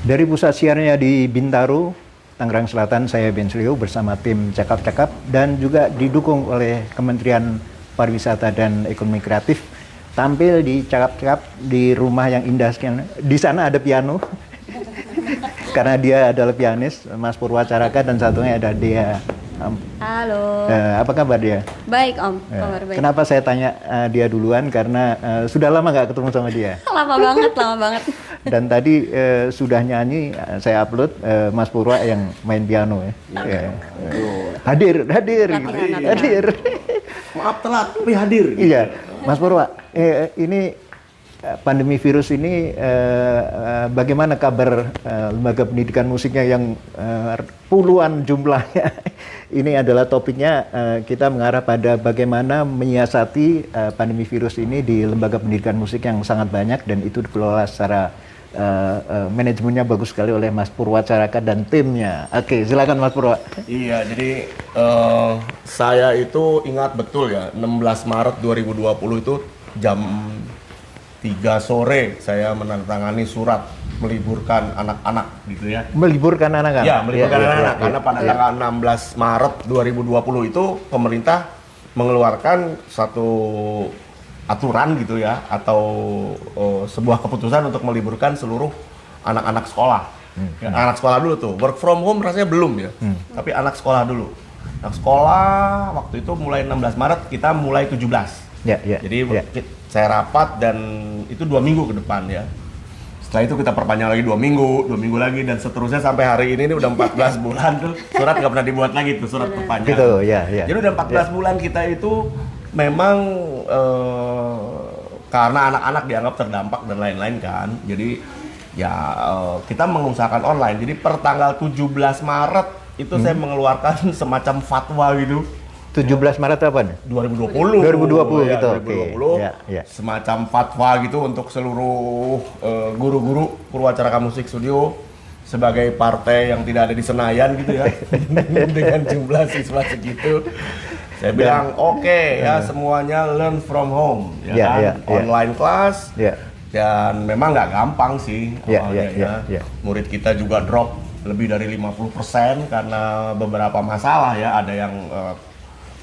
Dari pusat siarnya di Bintaro, Tangerang Selatan, saya Ben Slio bersama tim Cakap-Cakap dan juga didukung oleh Kementerian Pariwisata dan Ekonomi Kreatif tampil di Cakap-Cakap di rumah yang indah sekian. Di sana ada piano karena dia adalah pianis, Mas Purwacaraka, dan satunya ada Dea. Halo. Apa kabar dia? Baik Om, kabar baik. Kenapa saya tanya dia duluan? Karena sudah lama nggak ketemu sama dia. Lama banget. Dan tadi sudah nyanyi, saya upload Mas Purwa yang main piano ya. Hadir. Maaf telat, tapi hadir. Iya, Mas Purwa. Ini pandemi virus ini bagaimana kabar lembaga pendidikan musiknya yang puluhan jumlahnya? Ini adalah topiknya, kita mengarah pada bagaimana menyiasati pandemi virus ini di lembaga pendidikan musik yang sangat banyak dan itu dikelola secara manajemennya bagus sekali oleh Mas Purwacaraka dan timnya. Oke, silakan Mas Purwa. Iya, jadi saya itu ingat betul ya, 16 Maret 2020 itu jam 3 sore saya menandatangani surat meliburkan anak-anak gitu ya. Meliburkan anak-anak? Ya, meliburkan anak-anak karena pada tanggal 16 Maret 2020 itu pemerintah mengeluarkan satu aturan gitu ya atau sebuah keputusan untuk meliburkan seluruh anak-anak sekolah. Ya, anak sekolah dulu tuh, work from home rasanya belum ya, tapi anak sekolah dulu. Anak sekolah waktu itu mulai 16 Maret kita mulai 17. Jadi saya rapat dan itu 2 minggu ke depan ya. Setelah itu kita perpanjang lagi 2 minggu lagi dan seterusnya sampai hari ini udah 14 bulan tuh surat nggak pernah dibuat lagi tuh surat perpanjangan. Gitu, ya. Jadi udah 14 bulan kita itu memang karena anak-anak dianggap terdampak dan lain-lain kan. Jadi ya kita mengusahakan online. Jadi per tanggal 17 Maret itu saya mengeluarkan semacam fatwa gitu. 17 Maret apa nih? 2020 ya, gitu. 2020 semacam fatwa gitu untuk seluruh guru-guru Purwacaraka Musik Studio sebagai partai yang tidak ada di Senayan gitu ya dengan jumlah siswa segitu. Saya bilang oke, ya semuanya learn from home ya kan, online class dan memang nggak gampang sih awalnya ya. Murid kita juga drop lebih dari 50% karena beberapa masalah ya, ada yang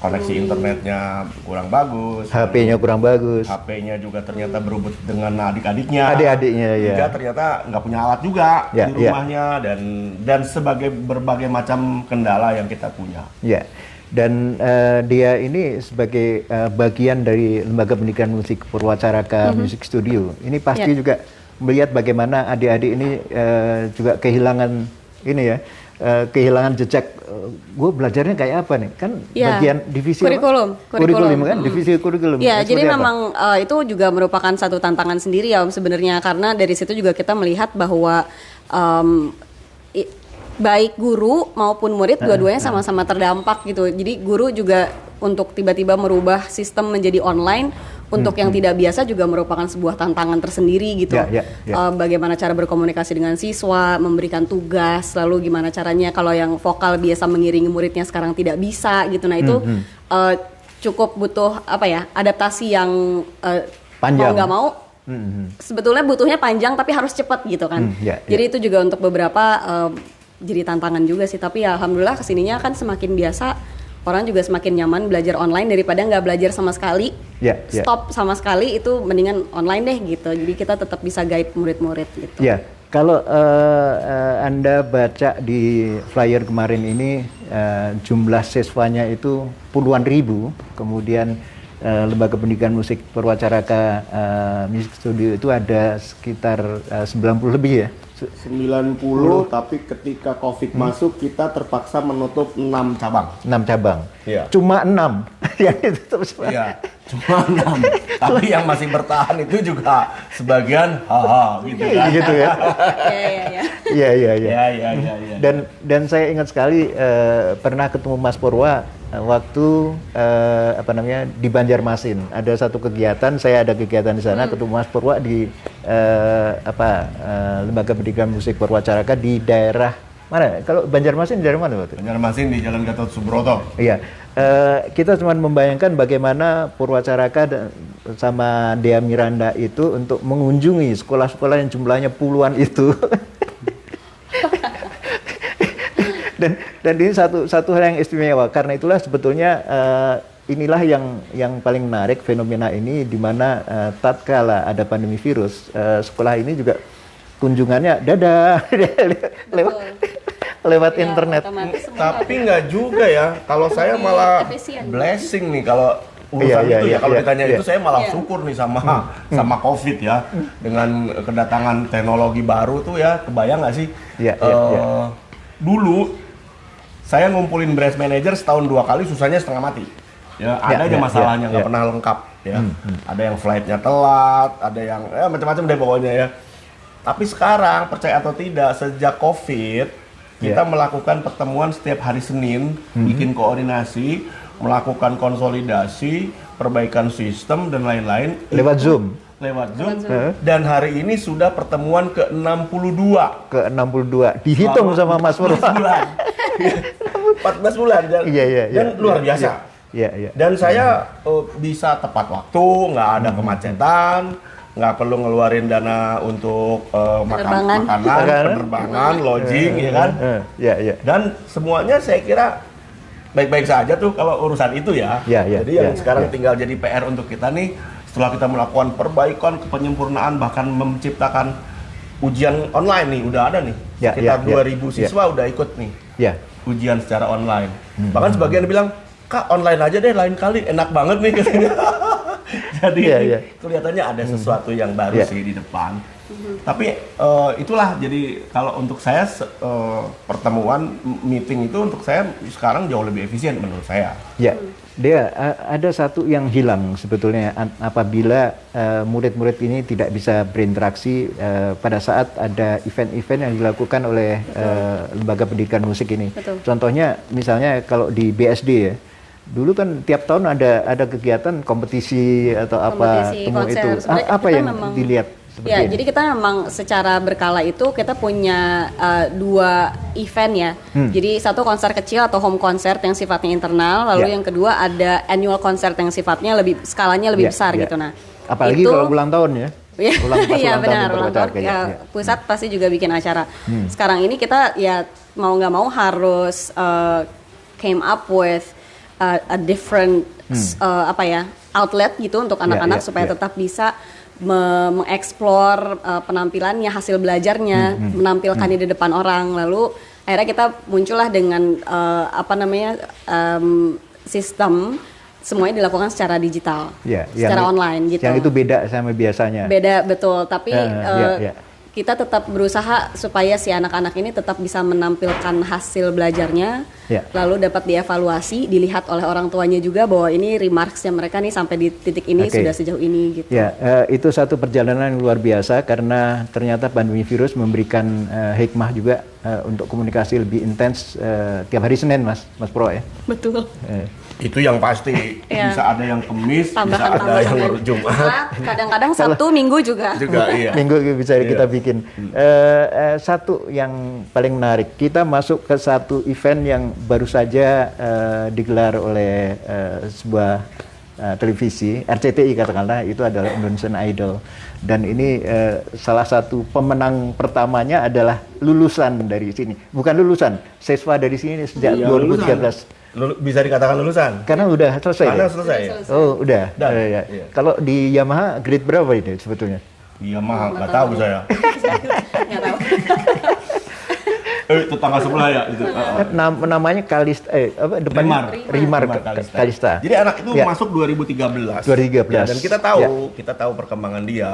koneksi internetnya kurang bagus, HP-nya kurang bagus, HP-nya juga ternyata berebut dengan adik-adiknya, juga ternyata nggak punya alat juga di rumahnya dan sebagai berbagai macam kendala yang kita punya. Dan dia ini sebagai bagian dari lembaga pendidikan musik Purwacaraka Music Studio. Ini pasti juga melihat bagaimana adik-adik ini juga kehilangan ini ya. Kehilangan jejak, gue belajarnya kayak apa nih? Kan bagian divisi kurikulum kan? Divisi kurikulum. Ya, jadi memang itu juga merupakan satu tantangan sendiri ya Om sebenarnya, karena dari situ juga kita melihat bahwa baik guru maupun murid dua-duanya sama-sama terdampak gitu. Jadi guru juga untuk tiba-tiba merubah sistem menjadi online untuk yang tidak biasa juga merupakan sebuah tantangan tersendiri gitu. Bagaimana cara berkomunikasi dengan siswa, memberikan tugas, lalu gimana caranya kalau yang vokal biasa mengiringi muridnya sekarang tidak bisa gitu. Nah itu cukup butuh adaptasi yang panjang. Mau nggak mau sebetulnya butuhnya panjang tapi harus cepat gitu kan. Jadi itu juga untuk beberapa jadi tantangan juga sih, tapi ya alhamdulillah kesininya kan semakin biasa, orang juga semakin nyaman belajar online daripada nggak belajar sama sekali, stop sama sekali, itu mendingan online deh gitu. Jadi kita tetap bisa guide murid-murid gitu. Kalau Anda baca di flyer kemarin ini jumlah siswanya itu puluhan ribu, kemudian lembaga pendidikan musik Purwacaraka Music Studio itu ada sekitar 90 lebih ya. 90, tapi ketika Covid masuk kita terpaksa menutup 6 cabang. 6 cabang. Iya. Cuma 6 yang ditutup. Iya, cuma 6. Tapi yang masih bertahan itu juga sebagian gitu kan. Gitu ya. Iya. Dan saya ingat sekali pernah ketemu Mas Purwa waktu di Banjarmasin. Ada satu kegiatan, saya ada kegiatan di sana, ketemu Mas Purwa di lembaga pendidikan musik Purwacaraka di daerah mana? Kalau Banjarmasin di daerah mana waktu? Banjarmasin di Jalan Gatot Subroto. Iya. Kita cuma membayangkan bagaimana Purwacaraka sama Dea Miranda itu untuk mengunjungi sekolah-sekolah yang jumlahnya puluhan itu dan ini satu hal yang istimewa. Karena itulah sebetulnya inilah yang paling menarik fenomena ini, di mana tatkala ada pandemi virus, sekolah ini juga kunjungannya dadah lewat Ya, internet. Tapi nggak juga ya. Kalau saya malah efisien. blessing nih kalau urusan Iya, itu iya, ya. Kalau iya, ditanya iya. itu saya malah Iya. syukur nih sama COVID ya. Dengan kedatangan teknologi baru tuh ya, kebayang nggak sih? Iya, iya, iya. Dulu saya ngumpulin branch manager setahun 2 kali, susahnya setengah mati. Ya, ada aja iya, masalahnya, nggak iya. pernah lengkap ya. Ada yang flightnya telat, ada yang macam-macam deh pokoknya ya. Tapi sekarang percaya atau tidak, sejak COVID kita melakukan pertemuan setiap hari Senin, bikin koordinasi, melakukan konsolidasi, perbaikan sistem dan lain-lain Lewat Zoom. lewat Zoom. Dan hari ini sudah pertemuan ke-62. Ke 62 dihitung sama Mas Purwo. 14 bulan. 14 bulan dan, Iya, iya, dan iya, luar iya, biasa. Iya, iya. Dan saya bisa tepat waktu, nggak ada kemacetan, nggak perlu ngeluarin dana untuk Penerbangan. makanan, penerbangan, lodging, ya kan? Iya, iya. Dan semuanya saya kira baik-baik saja tuh kalau urusan itu ya. Ya, ya, Jadi yang ya, sekarang ya. tinggal jadi PR untuk kita nih, setelah kita melakukan perbaikan, penyempurnaan, bahkan menciptakan ujian online nih, udah ada nih. Ya, Sekitar ya, 2000 ya. siswa udah ikut nih Ya. ujian secara online. Bahkan sebagian bilang, Kak online aja deh lain kali, enak banget nih katanya. Jadi Iya, iya. kelihatannya ada sesuatu yang baru Iya. sih di depan. Tapi itulah, jadi kalau untuk saya pertemuan meeting itu untuk saya sekarang jauh lebih efisien menurut saya. Ya, ada satu yang hilang sebetulnya apabila murid-murid ini tidak bisa berinteraksi pada saat ada event-event yang dilakukan oleh lembaga pendidikan musik ini. Betul. Contohnya misalnya kalau di BSD ya, dulu kan tiap tahun ada kegiatan kompetisi atau Kompetisi, apa konser. itu. Sebenarnya Apa kita yang memang- dilihat seperti Ya, ini? jadi kita memang secara berkala itu kita punya 2 event ya. Jadi satu konser kecil atau home concert yang sifatnya internal, lalu Ya. yang kedua ada annual concert yang sifatnya lebih skalanya lebih Ya, besar ya. gitu. Nah, Apalagi itu- kalau ulang tahun ya. Iya, Pas iya ulang tahun benar. berbuat Ulang tahun, acara, ya, ya. pusat pasti juga bikin acara. Sekarang ini kita ya mau nggak mau harus came up with a different outlet gitu untuk anak-anak ya, supaya ya. tetap bisa mengeksplor penampilannya, hasil belajarnya, menampilkannya di depan orang. Lalu akhirnya kita muncullah dengan sistem semuanya dilakukan secara digital, Ya, secara online gitu. Yang itu beda sama biasanya. Beda betul, tapi Ya. kita tetap berusaha supaya si anak-anak ini tetap bisa menampilkan hasil belajarnya, Ya. lalu dapat dievaluasi, dilihat oleh orang tuanya juga bahwa ini remarksnya mereka nih sampai di titik ini Oke. sudah sejauh ini gitu. Ya, itu satu perjalanan yang luar biasa karena ternyata pandemi virus memberikan hikmah juga untuk komunikasi lebih intens tiap hari Senin, Mas Pro ya. Betul. Itu yang pasti. Iya. Bisa ada yang Kamis, bisa ada Tambahan-tambahan yang dengan Jumat. kadang-kadang Sabtu, Minggu juga. Juga iya. Minggu bisa Iya. kita bikin. Satu yang paling menarik, kita masuk ke satu event yang baru saja digelar oleh sebuah televisi, RCTI katakanlah, itu adalah Indonesian Idol. Dan ini salah satu pemenang pertamanya adalah lulusan dari sini. Bukan lulusan, siswa dari sini sejak Iya, 2013. Bisa dikatakan lulusan. Karena udah selesai. Karena ya? selesai ya? Oh, udah. Dan, Ya. iya. Kalau di Yamaha grade berapa ini sebetulnya? Iya mahal, nggak tahu saya. Nggak tahu. Tetangga sebelah ya itu. Namanya Kalista, depan Rimar Kalista. Jadi anak itu Ya. masuk 2013. 2013. Ya, dan kita tahu perkembangan dia.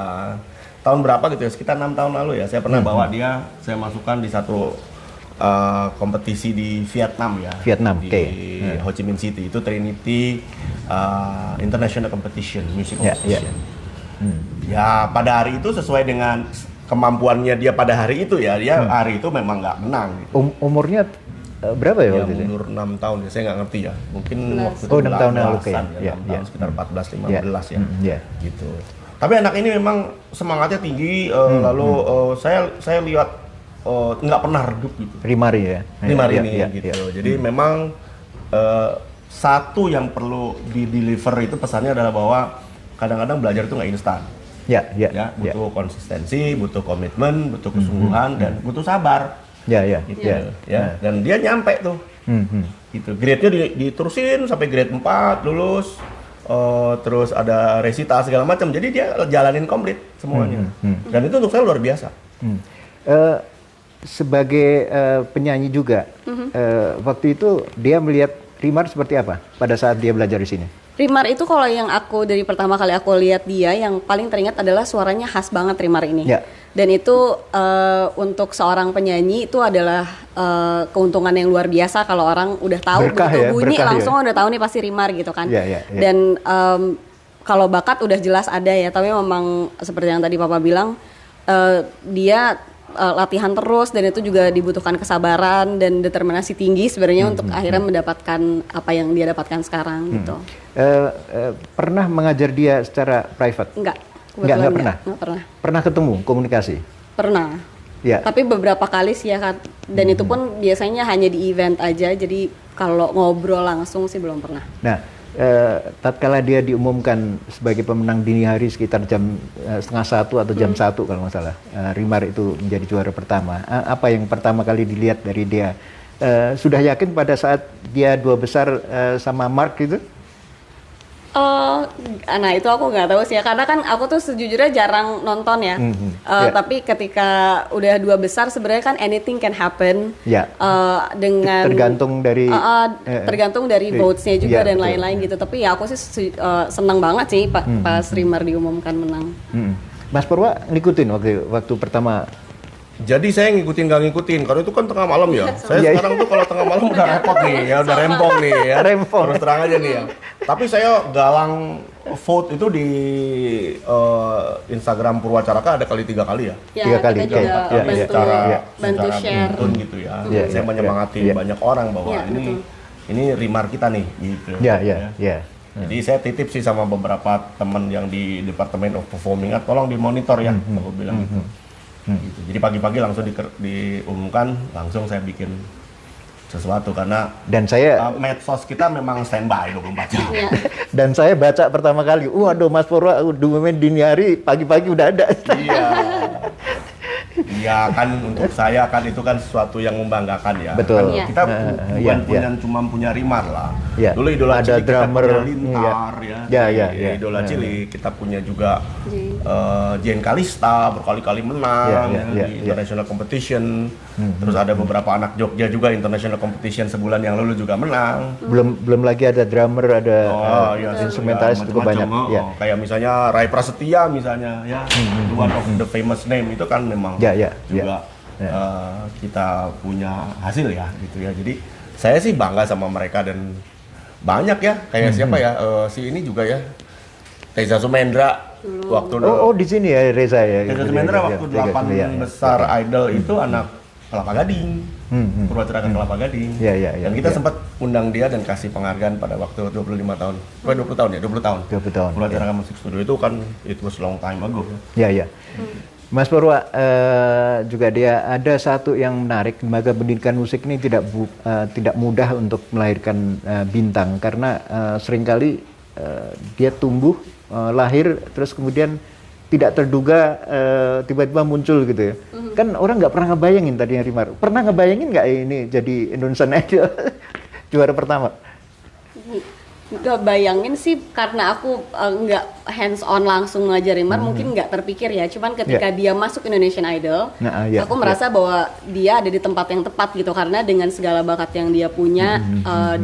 Tahun berapa gitu ya? Sekitar 6 tahun lalu ya. Saya pernah bawa dia, saya masukkan di satu kompetisi di Vietnam ya. Vietnam, di oke. Ho Chi Minh City. Itu Trinity International Competition, Music Ya, ya. Competition. Ya pada hari itu sesuai dengan kemampuannya dia pada hari itu ya. Dia hari itu memang nggak menang. Gitu. Umurnya berapa ya Ya waktu itu? mundur 6 tahun ya, saya nggak ngerti ya. Mungkin waktu itu 6 tahun lalu, belasan oke. ya, Ya, 6 ya. tahun, sekitar 14-15 ya. Ya. Gitu. Tapi anak ini memang semangatnya tinggi, lalu saya lihat nggak pernah redup gitu. Rimari ya. Rimar Ya, ini ya, gitu. ya. Jadi memang satu yang perlu di deliver itu pesannya adalah bahwa kadang-kadang belajar itu nggak instan. Ya, ya, Ya, ya. butuh konsistensi, butuh komitmen, butuh kesungguhan dan butuh sabar. gitu ya. Dan dia nyampe tuh. Gitu. Grade-nya diterusin sampai grade 4 lulus. Terus ada resita segala macam. Jadi dia jalanin komplit semuanya. Dan itu untuk saya luar biasa. Sebagai penyanyi juga, waktu itu dia melihat Rimar seperti apa pada saat dia belajar di sini? Rimar itu kalau yang aku dari pertama kali aku lihat dia, yang paling teringat adalah suaranya khas banget Rimar ini. Dan itu untuk seorang penyanyi itu adalah keuntungan yang luar biasa kalau orang udah tahu begitu bunyi langsung udah tahu nih pasti Rimar gitu kan. Dan kalau bakat udah jelas ada ya, tapi memang seperti yang tadi Papa bilang, dia latihan terus, dan itu juga dibutuhkan kesabaran dan determinasi tinggi sebenarnya untuk akhirnya mendapatkan apa yang dia dapatkan sekarang gitu. Pernah mengajar dia secara private? Enggak pernah. Pernah ketemu komunikasi? Pernah. Ya. Tapi beberapa kali sih ya kan. Dan itu pun biasanya hanya di event aja. Jadi kalau ngobrol langsung sih belum pernah. Nah, tatkala dia diumumkan sebagai pemenang dini hari sekitar jam 12:30 atau jam 1 kalau nggak salah, Rimar itu menjadi juara pertama. Apa yang pertama kali dilihat dari dia? Sudah yakin pada saat dia 2 besar sama Mark itu? Nah itu aku nggak tahu sih ya, karena kan aku tuh sejujurnya jarang nonton ya. Tapi ketika udah 2 besar sebenarnya kan anything can happen. Dengan tergantung dari votesnya juga dan lain-lain gitu. Tapi ya aku sih senang banget sih pas Rimar diumumkan menang. Mas Purwa ngikutin waktu pertama? Jadi saya nggak ngikutin, karena itu kan tengah malam ya. Saya sekarang tuh kalau tengah malam udah repot nih, ya udah rempong nih ya. Terus terang aja nih ya. Tapi saya galang vote itu di Instagram Purwacaraka ada 3 kali ya. 3 kali. Bantu share gitu ya. Saya menyemangati banyak orang bahwa ini Rimar kita nih gitu. Jadi saya titip sih sama beberapa teman yang di Department of Performing Arts, tolong dimonitor ya, aku bilang gitu. Gitu. Jadi pagi-pagi langsung diumumkan, langsung saya bikin sesuatu karena medsos kita memang standby 24 jam. Dan saya baca pertama kali, waduh Mas Purwa diumumin dini hari, pagi-pagi udah ada. Iya kan, untuk saya kan itu kan sesuatu yang membanggakan ya. Betul. Kan kita bukan cuma punya Rimar lah. Dulu idola ada cilik drummer, kita punya Lintar idola cilik kita punya juga Jane Kalista berkali-kali menang di international competition. Terus ada beberapa anak Jogja juga international competition sebulan yang lalu juga menang. Belum lagi ada drummer, ada instrumentalis cukup banyak. Kayak misalnya Rai Prasetya misalnya ya, one of the famous name itu kan memang juga kita punya hasil ya gitu ya. Jadi saya sih bangga sama mereka, dan banyak ya kayak siapa ya, si ini juga ya, Reza Sumendra waktu di sini ya Reza ya. Reza Sumendra waktu 8 besar idol itu anak Kelapa Gading, Purwacaraka Kelapa Gading. Dan kita sempat undang dia dan kasih penghargaan pada waktu 25 tahun. 20 tahun ya, 20 tahun. Purwacaraka Music Studio itu kan it was long time ago. Mas Purwa, juga dia ada satu yang menarik, lembaga pendidikan musik ini tidak mudah untuk melahirkan bintang, karena seringkali dia tumbuh, lahir, terus kemudian tidak terduga tiba-tiba muncul gitu ya. Kan orang nggak pernah ngebayangin tadinya Rimar. Pernah ngebayangin nggak ini jadi Indonesian Idol juara pertama? Gak bayangin sih, karena aku nggak hands on langsung ngajar Rimar, mungkin nggak terpikir ya. Cuman ketika dia masuk Indonesian Idol, aku merasa bahwa dia ada di tempat yang tepat gitu, karena dengan segala bakat yang dia punya,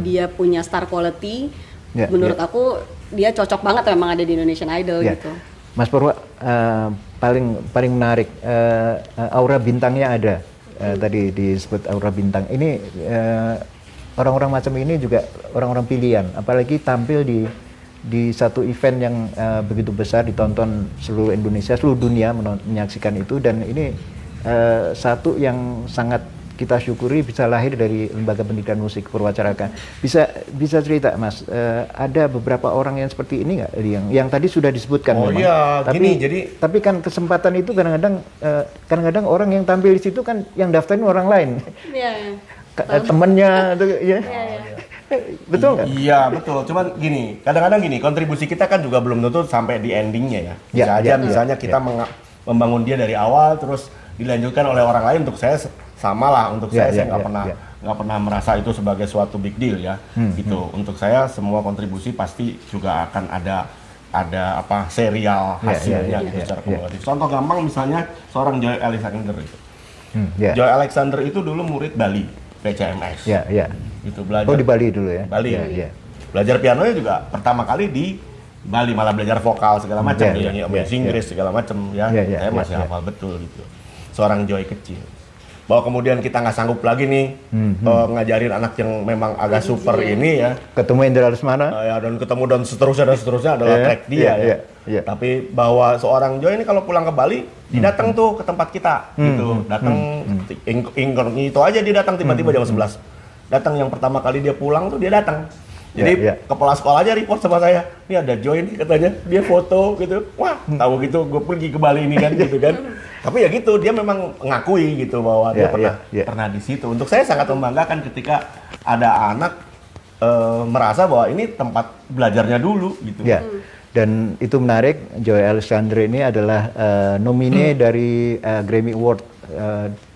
dia punya star quality. Menurut aku dia cocok banget memang ada di Indonesian Idol gitu. Mas Purwa, paling menarik, aura bintangnya ada. Tadi disebut aura bintang. Ini orang-orang macam ini juga orang-orang pilihan, apalagi tampil di satu event yang begitu besar, ditonton seluruh Indonesia, seluruh dunia menyaksikan itu, dan ini satu yang sangat kita syukuri bisa lahir dari Lembaga Pendidikan Musik Purwacaraka. Bisa cerita Mas, ada beberapa orang yang seperti ini nggak, yang tadi sudah disebutkan memang. Tapi kan kesempatan itu kadang-kadang orang yang tampil di situ kan yang daftarin orang lain. Temennya betul nggak? Iya betul, cuman gini, kadang-kadang gini, kontribusi kita kan juga belum tentu sampai di endingnya ya. Bisa aja misalnya kita membangun dia dari awal, terus dilanjutkan oleh orang lain. Untuk saya sama lah untuk saya nggak pernah ya. nggak pernah merasa itu sebagai suatu big deal ya gitu. Untuk saya semua kontribusi pasti juga akan ada apa serial hasilnya gitu secara kumulatif. Contoh gampang misalnya seorang Joy Alexander itu. Joy Alexander itu dulu murid Bali PCMS. Itu belajar. Oh di Bali dulu ya. Bali. Belajar pianonya juga pertama kali di Bali, malah belajar vokal segala macam, nyanyi bahasa Inggris segala macam ya. Saya masih hafal betul gitu. Seorang Joy kecil. Bahwa kemudian kita nggak sanggup lagi nih ngajarin anak yang memang agak super ini ya. Ketemu Indra Lesmana. Ya, dan ketemu dan seterusnya adalah track dia ya. Tapi bahwa seorang Joy ini kalau pulang ke Bali, dia datang tuh ke tempat kita gitu. Datang itu aja dia datang tiba-tiba jam 11. Datang yang pertama kali dia pulang tuh dia datang. Jadi kepala sekolah aja report sama saya, ini ada Joy nih katanya, dia foto gitu, wah tahu gitu, gue pergi ke Bali ini kan gitu kan. Tapi ya gitu, dia memang ngakui gitu bahwa dia pernah di situ. Untuk saya sangat membanggakan ketika ada anak merasa bahwa ini tempat belajarnya dulu gitu. Dan itu menarik, Joy Alexander ini adalah nomine dari Grammy Award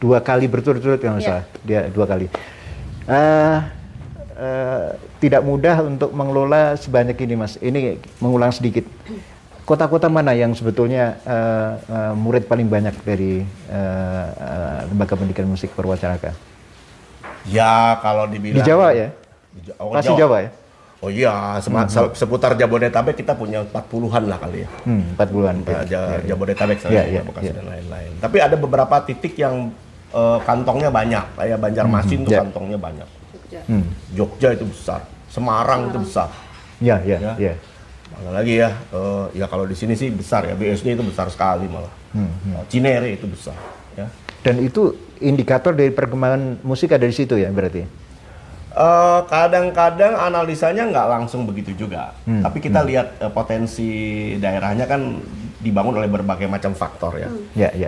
2 kali berturut-turut kalau nggak salah, dia 2 kali. Tidak mudah untuk mengelola sebanyak ini, Mas. Ini mengulang sedikit. Kota-kota mana yang sebetulnya murid paling banyak dari Lembaga Pendidikan Musik Purwacaraka? Ya kalau dibilang di Jawa ya? Pasti Jawa ya? Oh iya, seputar Jabodetabek kita punya 40-an lah kali ya. 40-an. Jabodetabek Bekasi dan lain-lain. Tapi ada beberapa titik yang kantongnya banyak. Kayak Banjarmasin tuh kantongnya banyak. Jogja itu besar, Semarang itu besar. Ya. Mana lagi ya? Ya kalau di sini sih besar ya, BSD itu besar sekali malah. Cinere itu besar. Ya. Dan itu indikator dari perkembangan musik ada di situ ya berarti? Kadang-kadang analisanya nggak langsung begitu juga. Tapi kita lihat potensi daerahnya kan dibangun oleh berbagai macam faktor ya.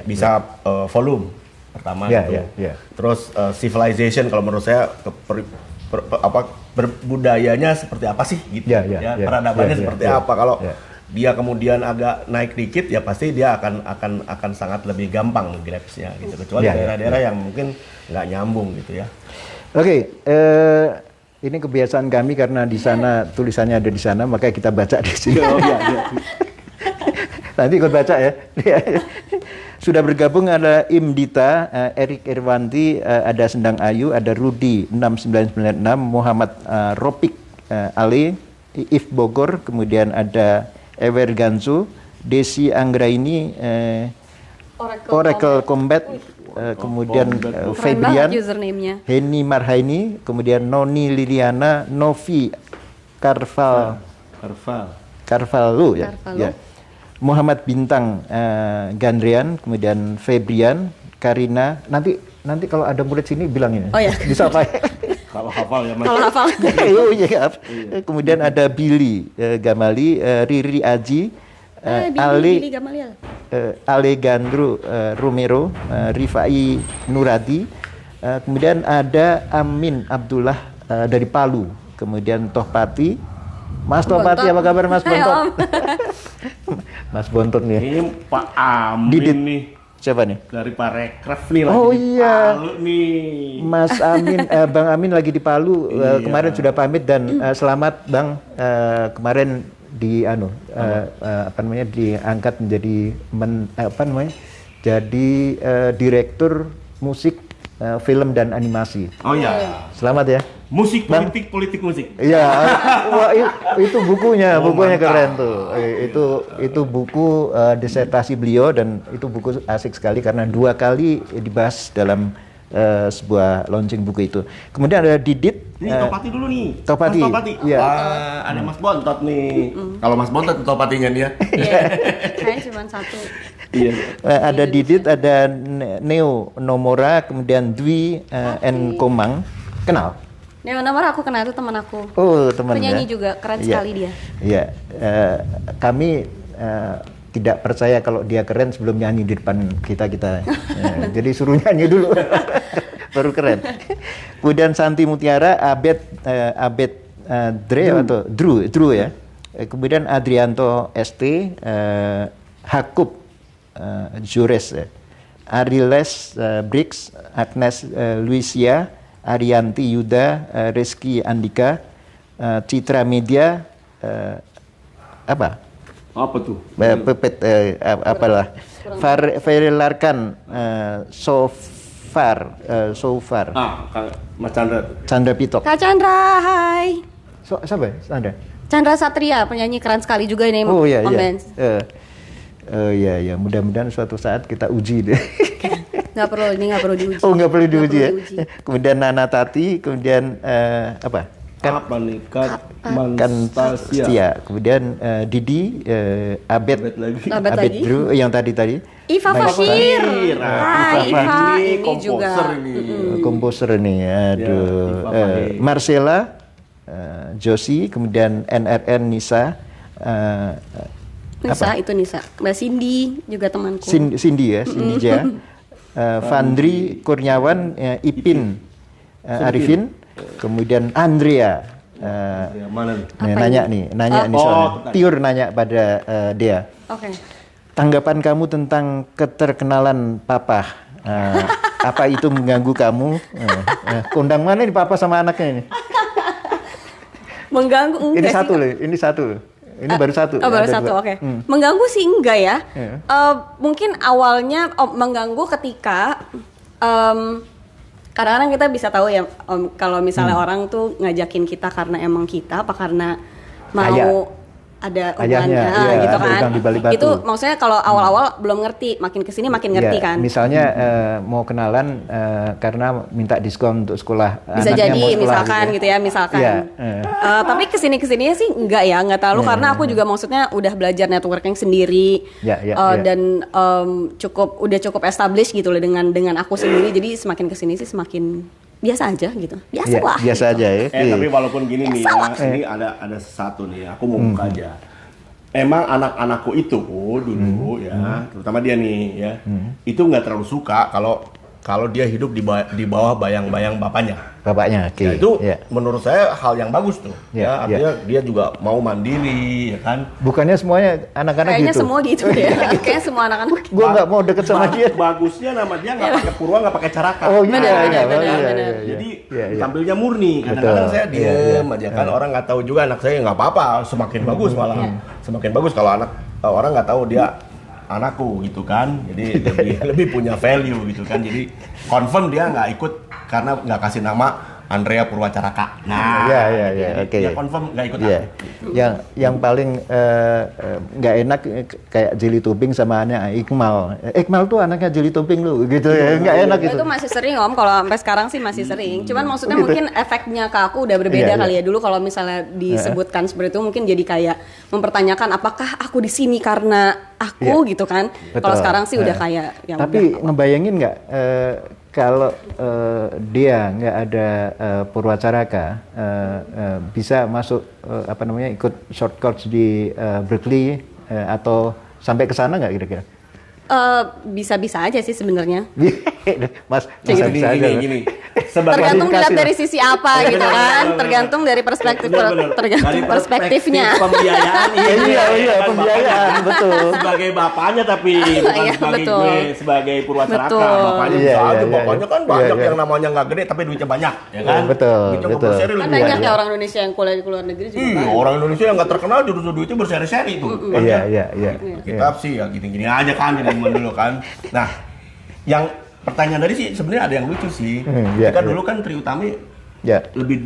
Bisa volume. Pertama itu, terus civilization kalau menurut saya berbudayanya seperti apa sih gitu, peradabannya seperti apa. Kalau dia kemudian agak naik dikit, ya pasti dia akan sangat lebih gampang grabs-nya gitu. Kecuali daerah-daerah yang mungkin nggak nyambung gitu ya. Oke, ini kebiasaan kami karena di sana tulisannya ada di sana, maka kita baca di sini. Nanti ikut baca ya. Sudah bergabung ada Imdita, Erik Irwanti, ada Sendang Ayu, ada Rudi 6996, Muhammad Ropik Ali, If Bogor, kemudian ada Ewer Gansu, Desi Anggraini, Oracle Combat, kemudian Febrian, Heni Marhaini, kemudian Noni Liliana, Novi Carvalho ya. Muhammad Bintang Gandrian, kemudian Febrian, Karina. Nanti kalau ada murid sini bilang ini. Oh ya. Bisa apa? Kalau hafal ya Mas. Kalau hafal. Kemudian ada Billy Gamali, Riri Aji, Billy Gamaliel. Alejandro Romero, Rifai Nuradi. Kemudian ada Amin Abdullah dari Palu. Kemudian Tohpati. Mas Tohpati, apa kabar Mas Bontot? Mas Bontot nih. Ini Pak Amin nih. Siapa nih? Dari Parekraf nih lagi di Palu nih. Mas Amin, Bang Amin lagi di Palu. Kemarin sudah pamit dan selamat Bang. Kemarin diangkat menjadi jadi direktur musik film dan animasi. Oh iya. Selamat ya. Musik politik musik. Iya, itu bukunya keren tuh. Itu buku disertasi beliau dan itu buku asik sekali karena 2 kali dibahas dalam sebuah launching buku itu. Kemudian ada Didit. Ini Tohpati dulu nih. Tohpati. Iya. Ada Mas Bontot nih. Kalau Mas Bontot Tohpatinya dia. Iya. Kayaknya cuma 1. Iya. Ada Didit, ada Neo Nomora, kemudian Dwi N Komang. Kenal? Neo Nomora aku kenal, itu teman aku. Oh, teman ya. Penyanyi juga, keren sekali dia. Iya. Kami tidak percaya kalau dia keren sebelum nyanyi di depan kita. Jadi suruh nyanyi dulu. Baru keren. Kemudian Santi Mutiara, Abed Drew ya. Kemudian Adrianto ST, Hakub Jures ya. Ariles Briggs, Agnes Luisia, Arianti Yuda, Rizky Andika, Citra Media, apa? Apa tuh? Pepet apalah. Farel Larkan, so far. Mas Chandra. Chandra Pitok. Kak Chandra, hai. Siapa ya? Chandra? Chandra Satria, penyanyi keren sekali juga ini. Oh iya Om iya. Benz. Iya, mudah-mudahan suatu saat kita uji deh. Nggak perlu diuji. Oh, nggak perlu diuji ya. diuji. Kemudian Nana Tati, kemudian apa? Apa nih? Manstasia. Setia. Kemudian Didi, Abed lagi. Drew yang tadi. Iva Fashir. Hai Iva, ini komposer juga. Komposer ini, aduh. Marcella, Josie, kemudian NRN Nisa. Nisa, Mbak Cindy juga temanku. Cindy Ja. Fandri Kurniawan, Ipin Arifin, kemudian Andrea. Mana nih? Nanya nih soalnya. Tiur nanya pada dia. Oke. Tanggapan kamu tentang keterkenalan Papa. Apa itu mengganggu kamu? Kondang mana nih Papa sama anaknya ini? Mengganggu enggak sih? Ini satu loh. Ini baru satu. Oh, baru satu, oke. Mengganggu sih enggak ya. Iya. Mungkin awalnya mengganggu ketika kadang-kadang kita bisa tahu ya kalau misalnya orang tuh ngajakin kita karena emang kita apa karena mau ada hubungannya gitu kan. Itu maksudnya kalau awal-awal belum ngerti, makin kesini makin ngerti kan. Misalnya mau kenalan karena minta diskon untuk sekolah. Bisa jadi sekolah, misalkan gitu ya, misalkan. Tapi kesini-kesininya sih nggak terlalu karena aku juga maksudnya udah belajar networking sendiri dan udah cukup established gitu loh dengan aku sendiri. Jadi semakin kesini sih semakin biasa aja gitu. Biasa aja ya. Tapi walaupun gini nih ini ada satu nih, aku mau buka aja. Emang anak-anakku itu dulu ya, terutama dia nih ya, itu nggak terlalu suka kalau dia hidup di bawah bayang-bayang bapaknya. Oke. Ya, itu menurut saya hal yang bagus tuh. Artinya dia juga mau mandiri, ya kan? Bukannya semuanya anak-anak kayaknya gitu. semua gitu ya. Kayaknya semua anak-anak. Gua nggak mau deket sama dia. Bagusnya nama dia nggak pakai Purwa, nggak pakai Caraka. Oh iya. Jadi tampilnya murni. Kadang-kadang saya diem aja kan, orang nggak tahu juga anak saya nggak apa-apa, semakin bagus malah. Semakin bagus kalau orang nggak tahu dia anakku gitu kan, jadi lebih punya value gitu kan, jadi confirm dia nggak ikut karena nggak kasih nama Andrea Purwacaraka. Nah, oke. Dia confirm nggak ikut. Yang paling nggak enak kayak Jelly Tobing sama anaknya Iqmal. Iqmal tuh anaknya Jelly Tobing lu, gitu ya, nggak enak gitu. Itu masih sering Om, kalau sampai sekarang sih masih sering. Cuman maksudnya mungkin efeknya ke aku udah berbeda kali ya. Dulu kalau misalnya disebutkan seperti itu mungkin jadi kayak mempertanyakan apakah aku di sini karena aku gitu kan. Kalau sekarang sih udah kayak ya. Tapi ngebayangin nggak kalau dia nggak ada Purwacaraka bisa masuk ikut short course di Berkeley atau sampai ke sana nggak kira-kira? Bisa-bisa aja sih sebenarnya. Mas, bisa aja. Gini. Tergantung dilihat dari sisi apa gitu kan, tergantung dari perspektifnya. Pembiayaan pembiayaan betul. Sebagai bapaknya tapi bukan sebagai gue sebagai Purwacaraka. Bapaknya bisa aja, bapaknya kan banyak yang namanya nggak gede tapi duitnya banyak, ya kan? Betul. Kan banyak ya orang Indonesia yang kuliah di luar negeri juga. Iya, orang Indonesia yang nggak terkenal justru duitnya berseri-seri tuh. Iya. Kita sih ya gini-gini aja kan dari dulu kan. Nah, yang pertanyaan tadi sih sebenarnya ada yang lucu sih. Kita dulu kan Trie Utami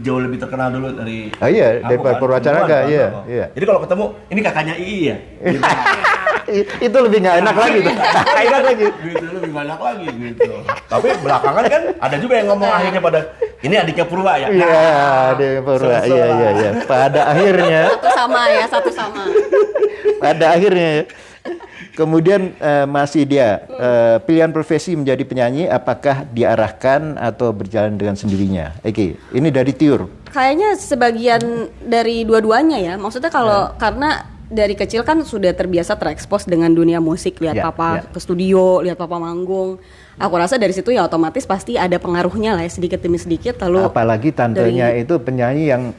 jauh lebih terkenal dulu dari dari Purwacaraka, iya. Jadi kalau ketemu ini kakaknya Ii ya. Itu lebih nggak enak lagi tuh. Enak lagi. Gitu lebih banyak lagi gitu. Tapi belakangan kan ada juga yang ngomong akhirnya pada ini adiknya Purwa ya. Iya, adiknya Purwa. Iya. Pada akhirnya Satu sama. Pada akhirnya kemudian masih dia pilihan profesi menjadi penyanyi, apakah diarahkan atau berjalan dengan sendirinya? Oke, ini dari Tiur. Kayaknya sebagian dari dua-duanya ya. Maksudnya kalau karena dari kecil kan sudah terbiasa terekspos dengan dunia musik, lihat papa ke studio, lihat papa manggung. Aku rasa dari situ ya otomatis pasti ada pengaruhnya lah ya, sedikit demi sedikit. Lalu apalagi tantenya itu penyanyi yang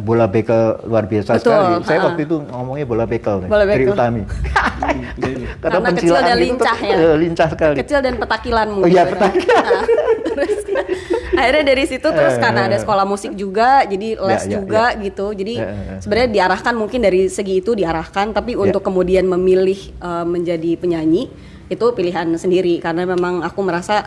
bola bekel luar biasa sekali. Saya waktu itu ngomongnya bola bekel, Tri Utami. Karena kecil dan lincah kan, ya. Lincah sekali. Kecil dan petakilanmu. Oh iya, petakilan. Nah, terus akhirnya dari situ terus karena ada sekolah musik juga, jadi les juga gitu. Jadi sebenarnya diarahkan mungkin dari segi itu diarahkan, tapi untuk kemudian memilih menjadi penyanyi itu pilihan sendiri karena memang aku merasa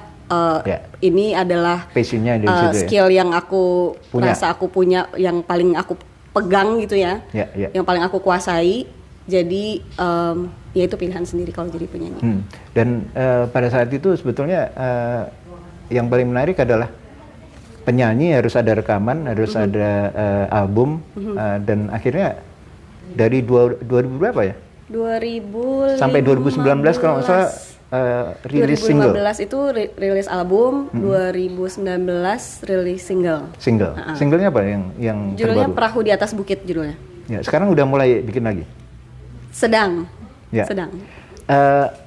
ini adalah passionnya dari situ, skill yang aku rasa aku punya, yang paling aku pegang gitu ya, yang paling aku kuasai. Jadi ya itu pilihan sendiri kalau jadi penyanyi. Dan pada saat itu sebetulnya yang paling menarik adalah penyanyi harus ada rekaman, harus ada album, dan akhirnya dari 2000 berapa ya? 2015 sampai 2019 kalau nggak salah rilis single. 2015 itu rilis album, 2019 rilis single. Singlenya apa yang judulnya terbaru? Perahu di Atas Bukit judulnya. Ya, sekarang udah mulai bikin lagi. Sedang.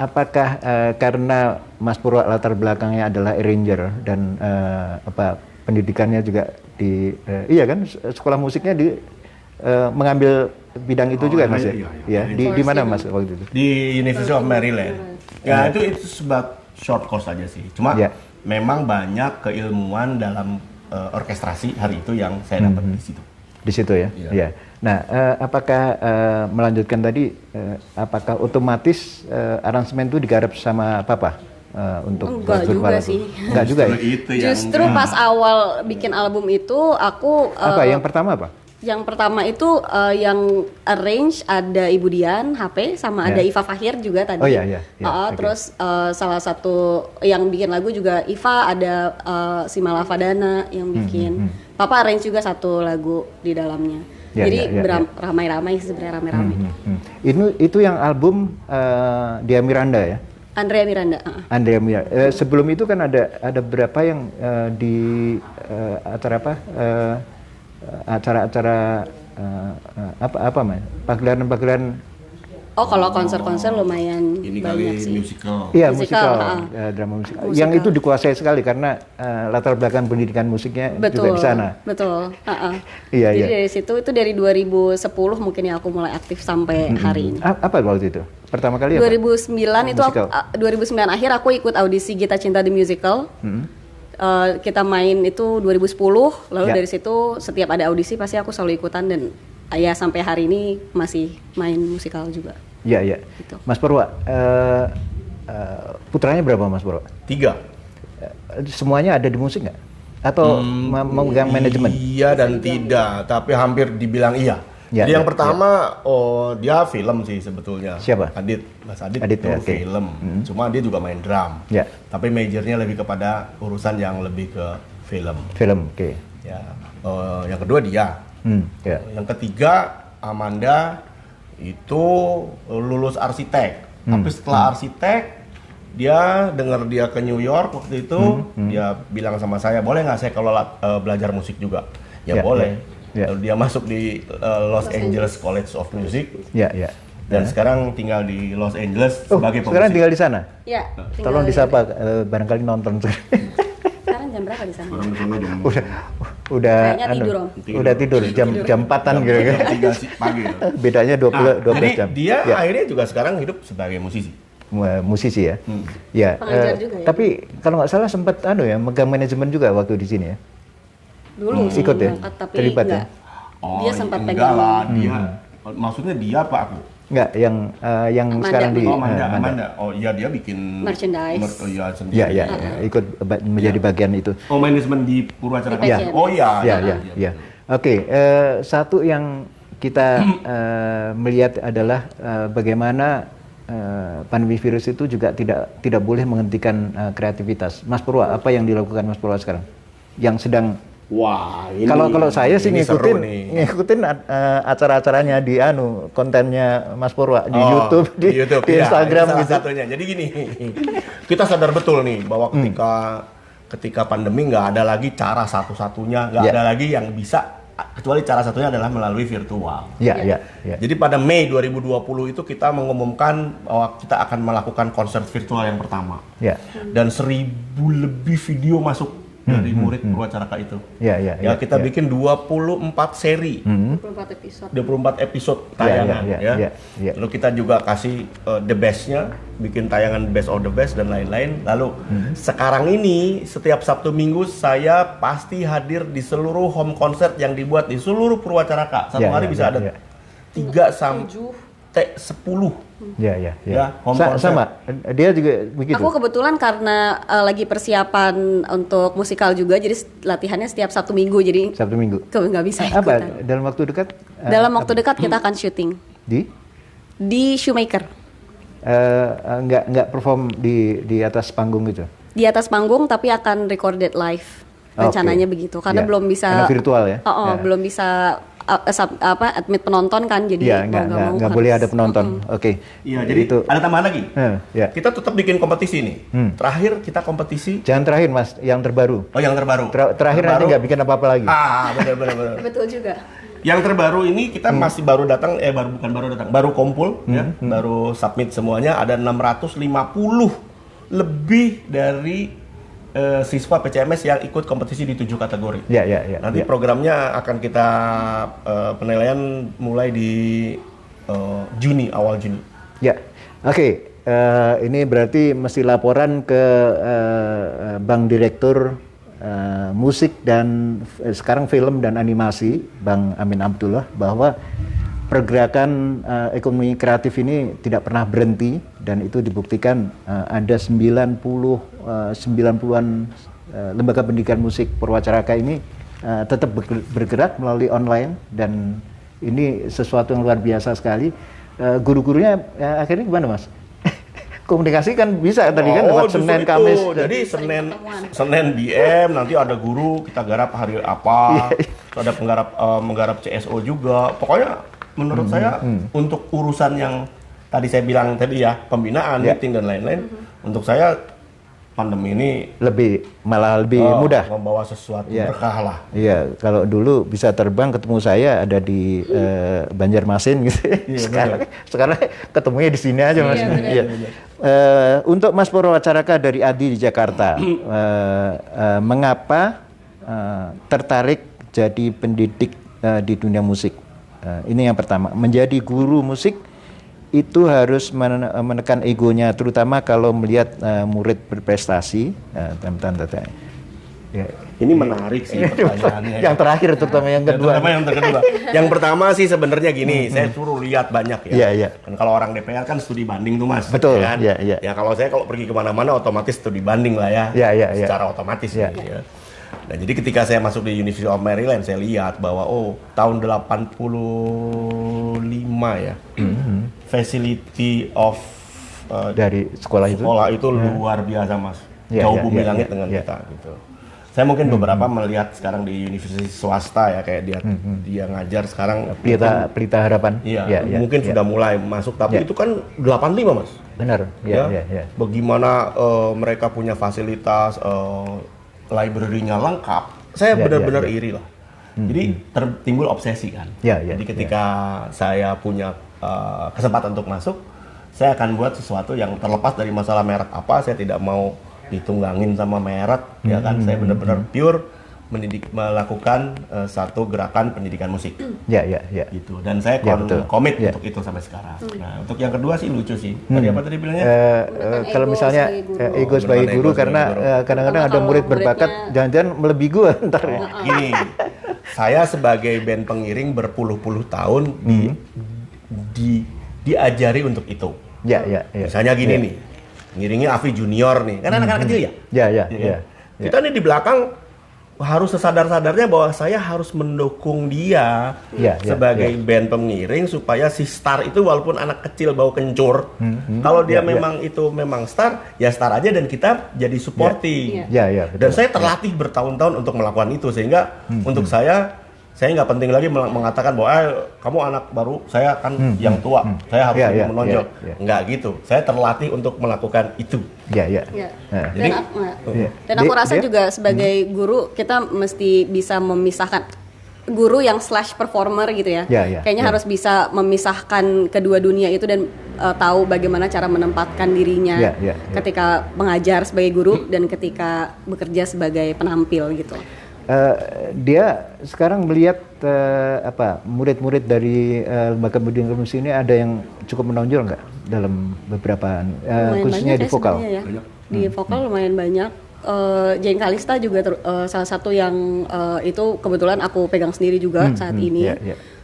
Apakah karena Mas Purwa latar belakangnya adalah arranger dan pendidikannya juga di iya kan sekolah musiknya di mengambil bidang itu juga Mas ya? Di mana Mas waktu itu? Di University of Maryland. Ya itu sebat short course aja sih. Cuma memang banyak keilmuan dalam orkestrasi hari itu yang saya dapat di situ. Di situ ya. Iya. Nah, apakah melanjutkan tadi apakah otomatis aransemen itu digarap sama Papa untuk enggak juga sih. Enggak juga ya? Justru pas awal bikin album itu aku yang pertama apa? Yang pertama itu yang arrange ada Ibu Dian HP sama ada Iva Fahir juga tadi. Oh iya. Terus salah satu yang bikin lagu juga Iva, ada si Malavadana yang bikin. Papa arrange juga satu lagu di dalamnya. Jadi ramai-ramai sebenarnya ramai-ramai. Itu yang album Dia Miranda ya? Andrea Miranda. Andrea Miranda. Sebelum itu kan ada berapa yang di acara apa? Acara-acara apa Mas? Pagelaran. Oh, kalau konser-konser lumayan ini banyak kali sih. musical. Iya, musical. Drama musical. Yang itu dikuasai sekali karena latar belakang pendidikan musiknya juga di sana. Betul. Iya. Jadi dari situ itu dari 2010 mungkin ya aku mulai aktif sampai hari ini. Apa waktu itu? Pertama kali apa? 2009 itu 2009 akhir aku ikut audisi Gita Cinta the Musical. Kita main itu 2010, lalu dari situ setiap ada audisi pasti aku selalu ikutan dan ya sampai hari ini masih main musikal juga. Iya. Gitu. Mas Purwa, putranya berapa Mas Purwa? 3. Semuanya ada di musik nggak? Atau memegang manajemen? Iya dan tidak, tapi hampir dibilang iya. Jadi yang pertama, dia film sih sebetulnya. Siapa? Mas Adit itu film. Cuma dia juga main drum. Tapi majornya lebih kepada urusan yang lebih ke film. Oke. Ya. Yang kedua dia. Yang ketiga Amanda itu lulus arsitek. Tapi setelah arsitek, dia dengar dia ke New York waktu itu, dia bilang sama saya, boleh nggak saya kalau belajar musik juga? Ya boleh. Lalu dia masuk di Los Angeles College of Music. Dan sekarang tinggal di Los Angeles sebagai pemusik. Sekarang tinggal di sana? Iya. Tolong disapa, barangkali nonton. Sekarang jam berapa di sana? Udah tidur, udah tidur jam 4-an kira-kira. 3 pagi. Bedanya 12 jam. Dia akhirnya juga sekarang hidup sebagai musisi. Musisi ya. Ya. Juga ya. Tapi kalau nggak salah sempat megang manajemen juga waktu di sini ya. Dulu ikut ya? tapi terlibat enggak. Dia sempat enggak pegang. lah, dia. Maksudnya dia apa aku? Enggak, yang Amanda. sekarang di Amanda. Oh iya, dia bikin merchandise. Sendiri. Iya, ikut menjadi bagian itu. Oh, manajemen di Purwacaraka. Iya. Oh iya. Iya. Oke, satu yang kita melihat adalah bagaimana pandemi virus itu juga tidak boleh menghentikan kreativitas. Mas Purwa, apa yang dilakukan Mas Purwa sekarang? Yang sedang Wah, ini kalau saya sih ngikutin acara-acaranya di kontennya Mas Purwa di YouTube, di Instagram ya, gitu. Satunya. Jadi gini, kita sadar betul nih bahwa ketika pandemi nggak ada lagi cara satu-satunya, nggak ada lagi yang bisa kecuali cara satunya adalah melalui virtual. Ya, ya, ya. Jadi pada Mei 2020 itu kita mengumumkan bahwa kita akan melakukan konser virtual yang pertama. Ya. Dan 1.000 lebih video masuk dari murid Purwacaraka itu. Ya, ya, Ya, ya, kita ya. bikin 24 seri. 24 episode. 24 episode tayangan Ya, ya, ya. ya, ya. Lalu kita juga kasih the best-nya, bikin tayangan best of the best dan lain-lain. Lalu sekarang ini setiap Sabtu Minggu saya pasti hadir di seluruh home concert yang dibuat di seluruh Purwacaraka. Satu Ya, hari ya, bisa ya, ada ya. 3 sampai 10. Ya, ya, ya. Ya, home concert. Sama, dia juga begitu. Aku kebetulan karena lagi persiapan untuk musikal juga, jadi latihannya setiap Sabtu Minggu, jadi Sabtu Minggu. nggak bisa Apa ikutan. dalam waktu dekat? Dalam waktu dekat kita akan syuting di Shoemaker. Nggak perform di atas panggung gitu. Di atas panggung tapi akan recorded live. Rencananya Oke. begitu karena Ya, belum bisa karena virtual ya? Ya. belum bisa admit penonton kan, jadi Iya, mau nggak mau nggak harus- boleh ada penonton. Oke. Iya, jadi itu. ada tambahan lagi. Ya. Kita tetap bikin kompetisi nih. Terakhir kita kompetisi. Jangan terakhir mas, yang terbaru. Oh, yang terbaru. Terakhir nanti nggak bikin apa-apa lagi. Benar benar. Betul juga. Yang terbaru ini kita masih baru datang, baru kumpul ya, baru submit semuanya. Ada 650 lebih dari siswa PCMS yang ikut kompetisi di 7 kategori. Ya, ya, ya. Nanti ya. programnya akan kita penilaian mulai di awal Juni. Ya, oke. Ini berarti mesti laporan ke Bang Direktur Musik dan sekarang Film dan Animasi, Bang Amin Abdullah, bahwa pergerakan ekonomi kreatif ini tidak pernah berhenti dan itu dibuktikan ada 90-an lembaga pendidikan musik Purwacaraka ini tetap bergerak melalui online dan ini sesuatu yang luar biasa sekali. Guru-gurunya akhirnya gimana mas? Komunikasi kan bisa tadi kan lewat justru Senin, itu. Kamis. Jadi Senin DM, nanti ada guru kita garap hari apa. Terus ada menggarap CSO juga. Pokoknya menurut saya untuk urusan yang tadi saya bilang tadi ya, pembinaan, meeting dan lain-lain, untuk saya pandemi ini malah lebih mudah. Membawa sesuatu berkah lah. Iya, kalau dulu bisa terbang ketemu saya ada di Banjarmasin gitu. Sekarang ketemunya di sini aja mas. Iya. Untuk Mas Purwacaraka dari Adi di Jakarta, mengapa tertarik jadi pendidik di dunia musik? Ini yang pertama, menjadi guru musik itu harus menekan egonya, terutama kalau melihat murid berprestasi. Ya. Ini menarik sih pertanyaannya. Yang terakhir terutama yang kedua. Yang kedua. Yang pertama sih sebenarnya gini, saya suruh lihat banyak ya. Iya, iya. Kan kalau orang DPR kan studi banding tuh mas. Betul, ya kan? iya, iya. Ya kalau saya kalau pergi kemana-mana otomatis studi banding lah ya. Iya, iya, iya. Secara otomatis Iya. gitu ya. Nah jadi ketika saya masuk di University of Maryland, saya lihat bahwa tahun 85 ya, facility of Dari sekolah itu. luar biasa mas. Iya, Jauh iya, bumi iya, langit iya, dengan iya. kita gitu. Saya mungkin beberapa melihat sekarang di universitas swasta ya, kayak dia ngajar sekarang Pelita Harapan. iya, mungkin sudah mulai masuk, tapi itu kan 85 mas. Benar. Iya. Bagaimana mereka punya fasilitas, library-nya lengkap. Saya benar-benar iri lah. Jadi timbul obsesi kan. Jadi ketika saya punya kesempatan untuk masuk, saya akan buat sesuatu yang terlepas dari masalah merek apa. Saya tidak mau ditunggangin sama merek, ya kan. Saya benar-benar pure melakukan satu gerakan pendidikan musik. Ya. Gitu. Dan saya komit untuk itu sampai sekarang. Nah, untuk yang kedua sih lucu sih. Tadi apa tadi bilangnya? Kalau misalnya ego sebagai guru, karena kadang-kadang ada murid berbakat, jangan-jangan melebihi gua ntar. Gini, saya sebagai band pengiring berpuluh-puluh tahun diajari untuk itu. Ya. Misalnya gini nih, ngiringi Afi Junior nih, kan anak-anak kecil ya. Ya. Kita nih di belakang harus sesadar-sadarnya bahwa saya harus mendukung dia sebagai band pengiring supaya si star itu walaupun anak kecil bau kencur, kalau dia memang star, ya star aja dan kita jadi supporting. Ya. Dan saya terlatih bertahun-tahun untuk melakukan itu, sehingga untuk saya nggak penting lagi mengatakan bahwa kamu anak baru, saya kan yang tua, saya harus menonjol. Nggak gitu. Saya terlatih untuk melakukan itu. Ya. Dan aku rasa juga sebagai guru kita mesti bisa memisahkan guru yang slash performer gitu ya. Kayaknya harus bisa memisahkan kedua dunia itu dan tahu bagaimana cara menempatkan dirinya ketika mengajar sebagai guru dan ketika bekerja sebagai penampil gitu. Dia sekarang melihat murid-murid dari lembaga pendidikan musik ini ada yang cukup menonjol nggak dalam beberapa khususnya di vokal? Ya. Di vokal lumayan banyak. Jane Kalista juga salah satu yang itu kebetulan aku pegang sendiri juga saat ini.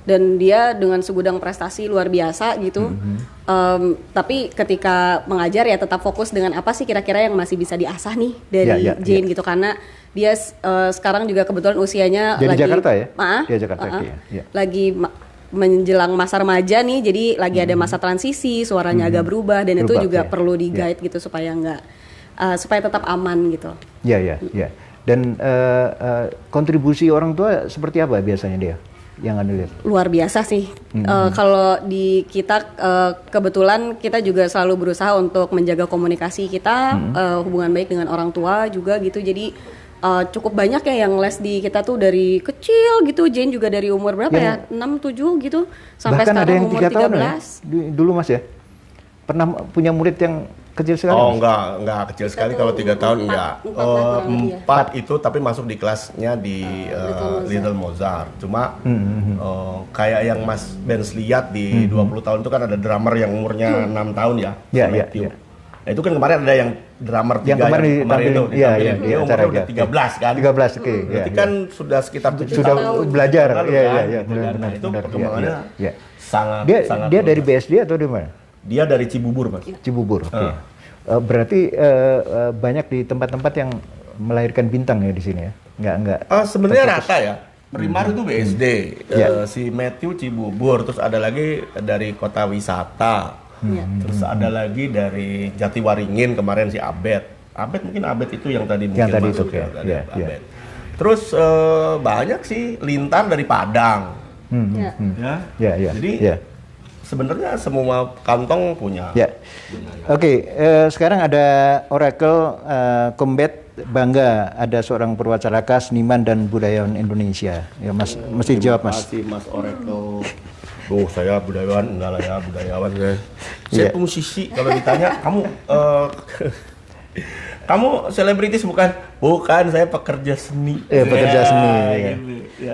Dan dia dengan segudang prestasi luar biasa gitu. Tapi ketika mengajar ya tetap fokus dengan apa sih kira-kira yang masih bisa diasah nih dari Jane gitu, karena dia sekarang juga kebetulan usianya dia lagi di Jakarta ya? Dia Jakarta. Lagi menjelang masa remaja nih, jadi lagi ada masa transisi, suaranya agak berubah dan itu juga perlu di guide gitu supaya supaya tetap aman gitu. Iya. Dan kontribusi orang tua seperti apa biasanya dia yang Anda lihat? Luar biasa sih. Kalau di kita kebetulan kita juga selalu berusaha untuk menjaga komunikasi kita, hubungan baik dengan orang tua juga gitu. Jadi cukup banyak ya yang les di kita tuh dari kecil gitu. Jane juga dari umur berapa ya? 6-7 gitu sampai bahkan sekarang ada yang umur 3 tahun 13. ya? Dulu Mas ya? Pernah punya murid yang kecil sekali? Oh enggak kecil sekali. Kalau 3 tahun enggak. 4 itu tapi masuk di kelasnya di Little Mozart. Cuma kayak yang Mas Benz lihat di 20 tahun itu kan ada drummer yang umurnya 6 tahun ya. Matthew. Nah itu kan kemarin ada yang drummer 3 yang kemarin itu. Iya, umurnya udah 13 kan. 13, oke. Berarti kan sudah sekitar 7 sudah tahun. belajar. Iya. Nah itu perkembangannya sangat. Dia dari BSD atau dari mana? Dia dari Cibubur, Mas. Cibubur, oke. Berarti banyak di tempat-tempat yang melahirkan bintang ya di sini ya? Enggak. Sebenarnya rata ya. Primar itu BSD, si Matthew Cibubur, terus ada lagi dari Kota Wisata, terus ada lagi dari Jatiwaringin kemarin si Abed mungkin Abed itu yang tadi mungkin masuk itu, Abed. Terus banyak sih Lintan dari Padang, Jadi sebenarnya semua kantong punya. Oke, sekarang ada Oracle Combat bangga ada seorang perwacaraka, seniman dan budayawan Indonesia. Ya Mas, mesti jawab Mas. Terima kasih Mas Oracle. Saya budayawan enggak lah ya, budayawan ya. Saya musisi. Kalau ditanya kamu selebritis bukan? Bukan, saya pekerja seni. Pekerja seni.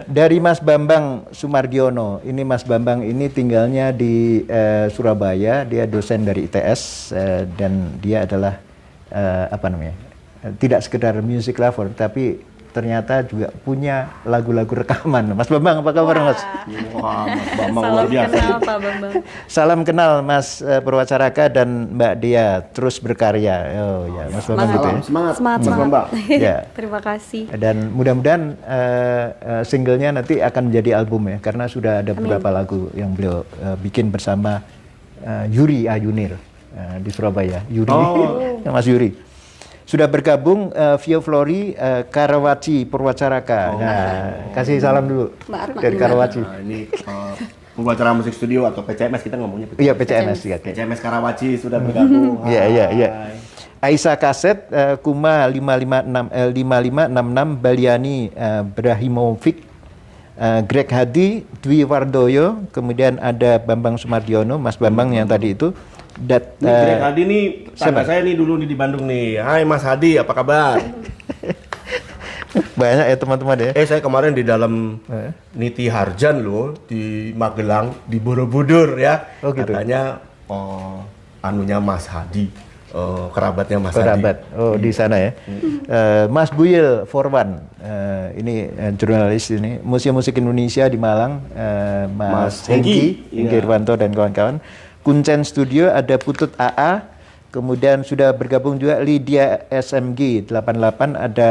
Dari Mas Bambang Sumardiono. Ini Mas Bambang ini tinggalnya di Surabaya. Dia dosen dari ITS dan dia adalah tidak sekedar music lover, tapi ternyata juga punya lagu-lagu rekaman. Mas Bambang, apa kabar Mas? Wah, Mas Bambang luar biasa. Salam kenal Pak Bambang. Salam kenal Mas Perwacaraka dan Mbak Dia, terus berkarya. Oh ya, Mas Bambang gitu ya. Semangat. Mas Bambang. Ya. Terima kasih. Dan mudah-mudahan singlenya nanti akan menjadi album ya, karena sudah ada beberapa lagu yang beliau bikin bersama Yuri Ayunir di Surabaya. Mas Yuri. Sudah bergabung Vio Flori Karawaci Perwacaraka. Kasih salam dulu dari Karawaci. Ini Perwacaraka Musik Studio atau PCMS kita ngomongnya. Iya, PCMS ya. PCMS Karawaci sudah bergabung. Iya. Aisyah Kaset Kuma 5566 Baliani Brahimovic, Greg Hadi, Dwi Wardoyo, kemudian ada Bambang Sumardiono, Mas Bambang yang tadi itu. Greg Hadi nih, tangga saya nih dulu di Bandung nih. Hai Mas Hadi, apa kabar? Banyak ya teman-teman ya. Saya kemarin di dalam Niti Harjan loh, di Magelang, di Borobudur ya. Oh gitu. Katanya anunya Mas Hadi, kerabatnya Mas Hadi. Oh di sana ya. Mas Buyil Forwan, ini jurnalis ini Museum Musik Indonesia di Malang, Mas Hengki Irwanto dan kawan-kawan. Kuncen Studio ada Putut AA, kemudian sudah bergabung juga Lydia SMG 88, ada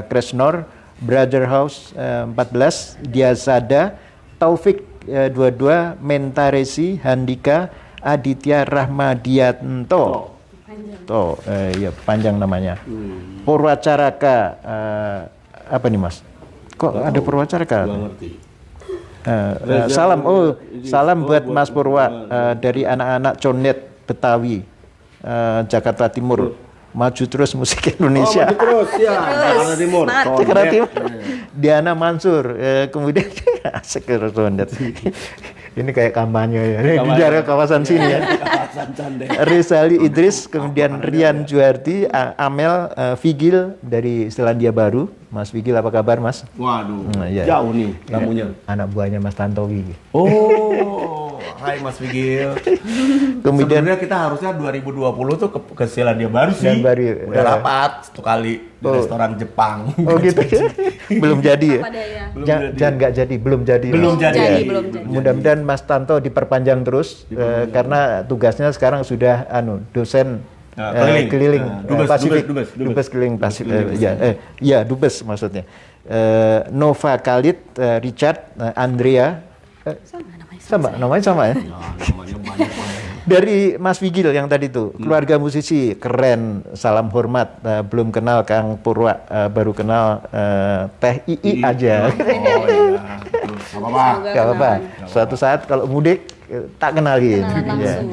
Kresnor, Brother House 14, Diazada, Taufik 22, Mentaresi, Handika, Aditya Rahmadianto. Panjang namanya. Purwacaraka, apa nih Mas? Kok ada Purwacaraka? Salam buat Mas Purwa dari anak-anak Condet Betawi, Jakarta Timur. maju terus musik Indonesia. Oh, terus ya, Jakarta Timur. Semangat. Jakarta Condet. Timur. Diana Mansur, kemudian asik terus Condet. Ini kayak kampanye ya, ini di daerah kawasan sini ya. Kawasan Condet. Rizali Idris, kemudian Rian Juardi, Amel, Vigil dari Selandia Baru. Mas Vigil, apa kabar Mas? Waduh, Iya. jauh nih tamunya. Anak buahnya Mas Tantowi. Oh, hai Mas Vigil. Kemudian Sebenarnya kita harusnya 2020 tuh ke Selandia Baru sih. Selandia Baru, Udah rapat satu kali di restoran Jepang. oh gitu ya. Belum jadi ya. Apa daya? Jangan nggak jadi, belum jadi. Belum jadi. Belum jadi. Mudah-mudahan Mas Tanto diperpanjang terus karena tugasnya sekarang sudah dosen keliling dubes keliling Pasifik. Ya dubes maksudnya. Nova Khalid, Richard, Andrea, namanya sama ya. Namanya banyak banget. Dari Mas Vigil yang tadi tuh, keluarga musisi keren, salam hormat. Belum kenal Kang Purwa, baru kenal Teh Ii aja. Oh iya. Terus apa-apa. Gak apa-apa. Suatu saat kalau mudik tak kenalin. Kenalan Ya. langsung.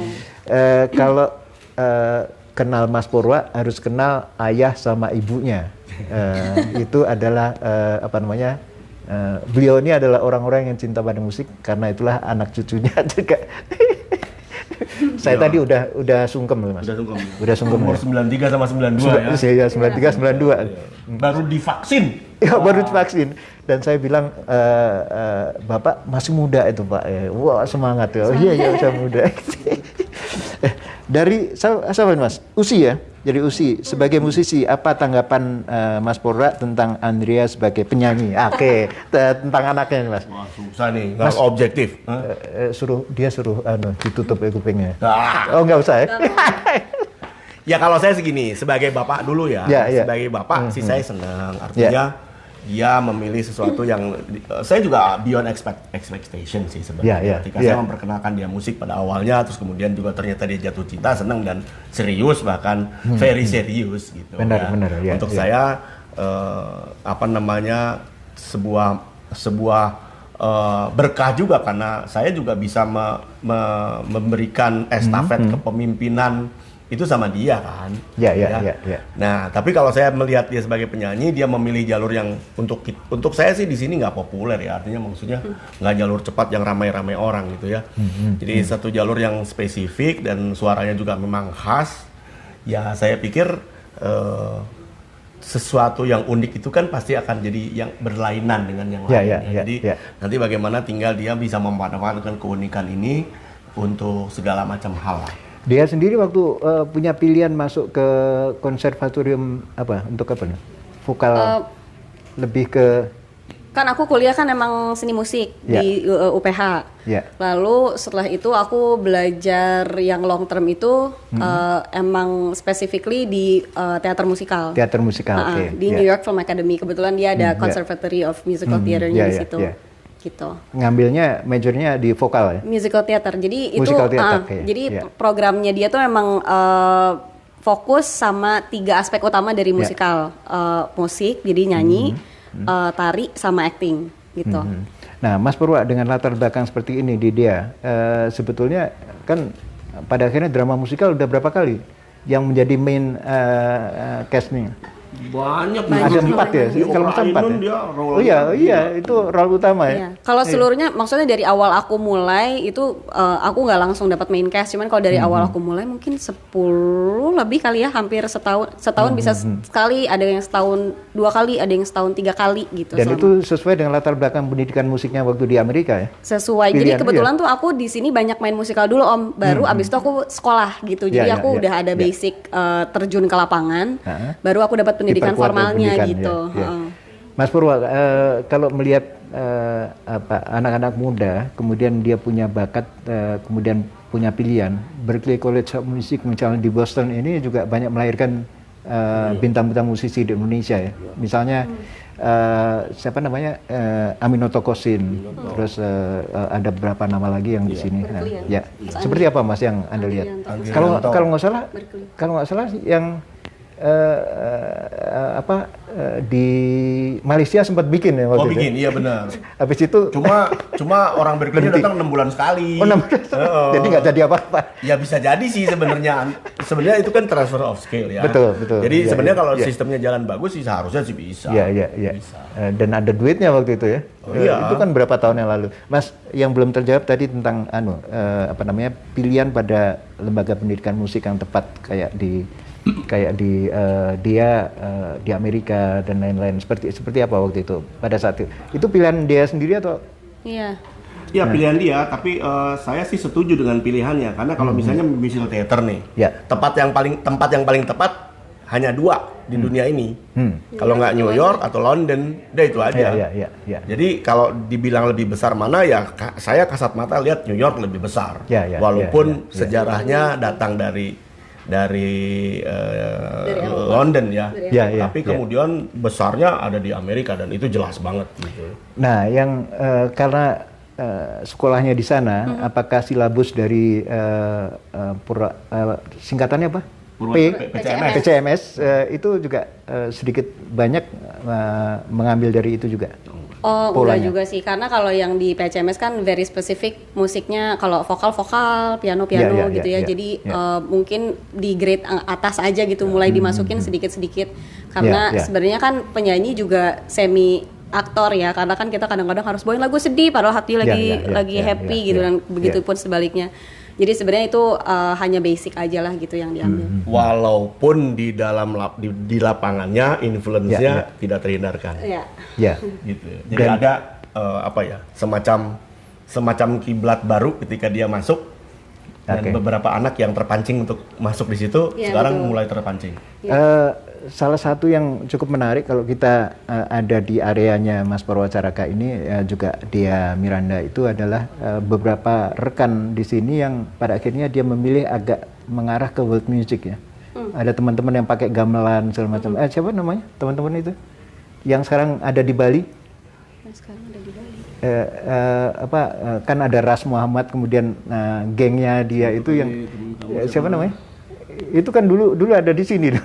Kalau kenal Mas Purwa harus kenal ayah sama ibunya. Itu adalah apa namanya? Beliau ini adalah orang-orang yang cinta pada musik karena itulah anak cucunya juga. Saya tadi udah sungkem loh Mas. Udah sungkem. Umur 93 sama 92 ya. Saya 93 92. Baru divaksin. Ya baru divaksin dan saya bilang Bapak masih muda itu Pak. Wah semangat ya. Iya saya muda. Dari siapa Mas? Usi ya. Jadi Usi sebagai musisi apa tanggapan Mas Purwa tentang Andrea sebagai penyanyi? Oke, tentang anaknya nih, Mas. Wah, susah nih, nggak objektif. Dia suruh ditutup kupingnya. Ah. Oh nggak usah ya? Ya kalau saya segini, sebagai bapak dulu ya, Ya. sebagai bapak sih saya senang. Artinya dia memilih sesuatu yang saya juga beyond expectation sih sebenarnya. Ketika saya memperkenalkan dia musik pada awalnya, terus kemudian juga ternyata dia jatuh cinta, senang dan serius bahkan very serius gitu. Benar. Ya, Untuk saya apa namanya sebuah berkah juga karena saya juga bisa memberikan estafet kepemimpinan itu sama dia kan. Ya. Nah, tapi kalau saya melihat dia sebagai penyanyi, dia memilih jalur yang untuk saya sih di sini nggak populer ya. Artinya maksudnya nggak jalur cepat yang ramai-ramai orang gitu ya. Jadi satu jalur yang spesifik dan suaranya juga memang khas. Ya saya pikir sesuatu yang unik itu kan pasti akan jadi yang berlainan dengan yang lain. Jadi nanti bagaimana tinggal dia bisa memanfaatkan keunikan ini untuk segala macam hal. Dia sendiri waktu punya pilihan masuk ke konservatorium untuk apa nih? Vokal lebih ke kan aku kuliah kan emang seni musik di UPH. Lalu setelah itu aku belajar yang long term itu emang specifically di teater musikal. Teater musikal, oke. Di New York Film Academy, kebetulan dia ada Conservatory of Musical Theater-nya di situ. Gitu. Ngambilnya majornya di vokal ya? Musical theater. Jadi musical itu theater, jadi programnya dia tuh memang fokus sama 3 aspek utama dari musikal. Musik, jadi nyanyi, tari sama acting gitu. Nah, Mas Purwa dengan latar belakang seperti ini di dia sebetulnya kan pada akhirnya drama musikal udah berapa kali yang menjadi main cast-nya? Banyak. Ada 4 ya, kalau nggak 4 ya. Iya, itu role utama ya. Kalau seluruhnya, maksudnya dari awal aku mulai itu aku nggak langsung dapat main cast, cuman kalau dari awal aku mulai mungkin 10 lebih kali ya, hampir setahun bisa sekali, ada yang setahun 2 kali, ada yang setahun 3 kali gitu. Dan itu sesuai dengan latar belakang pendidikan musiknya waktu di Amerika ya? Sesuai. Jadi kebetulan tuh aku di sini banyak main musikal dulu Om, baru abis itu aku sekolah gitu. Jadi aku udah ada basic terjun ke lapangan, baru aku dapat pendidikan formalnya gitu. Mas Purwa, kalau melihat anak-anak muda, kemudian dia punya bakat, kemudian punya pilihan, Berklee College of Music misalnya di Boston ini juga banyak melahirkan bintang-bintang musisi di Indonesia ya. Misalnya siapa namanya Aminoto Kosin, terus ada beberapa nama lagi yang di sini. Seperti apa Mas yang Anda lihat? Kalau nggak salah yang di Malaysia sempat bikin ya waktu itu. bikin, iya benar. Habis itu Cuma orang Berkeley Berhenti. datang 6 bulan sekali. Oh, 6 bulan. Jadi nggak jadi apa-apa. Ya bisa jadi sih sebenarnya. Sebenarnya itu kan transfer of skill ya. Betul. Jadi Ya, sebenarnya ya, kalau ya. sistemnya jalan bagus sih seharusnya sih bisa. Iya. Bisa. Dan ada duitnya waktu itu ya. Oh, iya. Itu kan berapa tahun yang lalu. Mas, yang belum terjawab tadi tentang pilihan pada lembaga pendidikan musik yang tepat kayak di di Amerika dan lain-lain. Seperti apa waktu itu pada saat itu? Itu pilihan dia sendiri atau? Iya. Ya pilihan dia, tapi saya sih setuju dengan pilihannya karena kalau misalnya musical theater nih, Ya. tempat yang paling tepat hanya 2 di dunia ini. Kalau nggak New York atau London, udah itu aja. Ya. Jadi kalau dibilang lebih besar mana ya saya kasat mata lihat New York lebih besar. Ya, Walaupun ya. sejarahnya datang dari London ya. Ya, Tapi ya. kemudian besarnya ada di Amerika dan itu jelas banget gitu. Nah, yang karena sekolahnya di sana, apakah silabus dari singkatannya apa? PCMS itu juga sedikit banyak mengambil dari itu juga. Oh, polanya. enggak juga sih, karena kalau yang di PCMS kan very spesifik musiknya, kalau vokal, piano Ya, gitu ya. ya. Jadi mungkin di grade atas aja gitu, mulai dimasukin sedikit-sedikit. Karena Ya. sebenarnya kan penyanyi juga semi aktor ya, karena kan kita kadang-kadang harus bawain lagu sedih padahal hati lagi happy gitu, dan begitupun sebaliknya. Jadi sebenarnya itu hanya basic aja lah gitu yang diambil. Walaupun di dalam di lapangannya influence-nya tidak terhindarkan. Iya. Ya. Gitu. Jadi ada semacam kiblat baru ketika dia masuk dan Oke. beberapa anak yang terpancing untuk masuk di situ Ya, sekarang betul. mulai terpancing. Salah satu yang cukup menarik kalau kita ada di areanya Mas Purwacaraka ini juga dia Miranda itu adalah beberapa rekan di sini yang pada akhirnya dia memilih agak mengarah ke world music ya. Ada teman-teman yang pakai gamelan segala macam. Siapa namanya teman-teman itu? Yang sekarang ada di Bali? Yang sekarang ada di Bali. Kan ada Ras Muhammad, kemudian gengnya dia itu yang siapa namanya? Itu kan dulu ada di sini.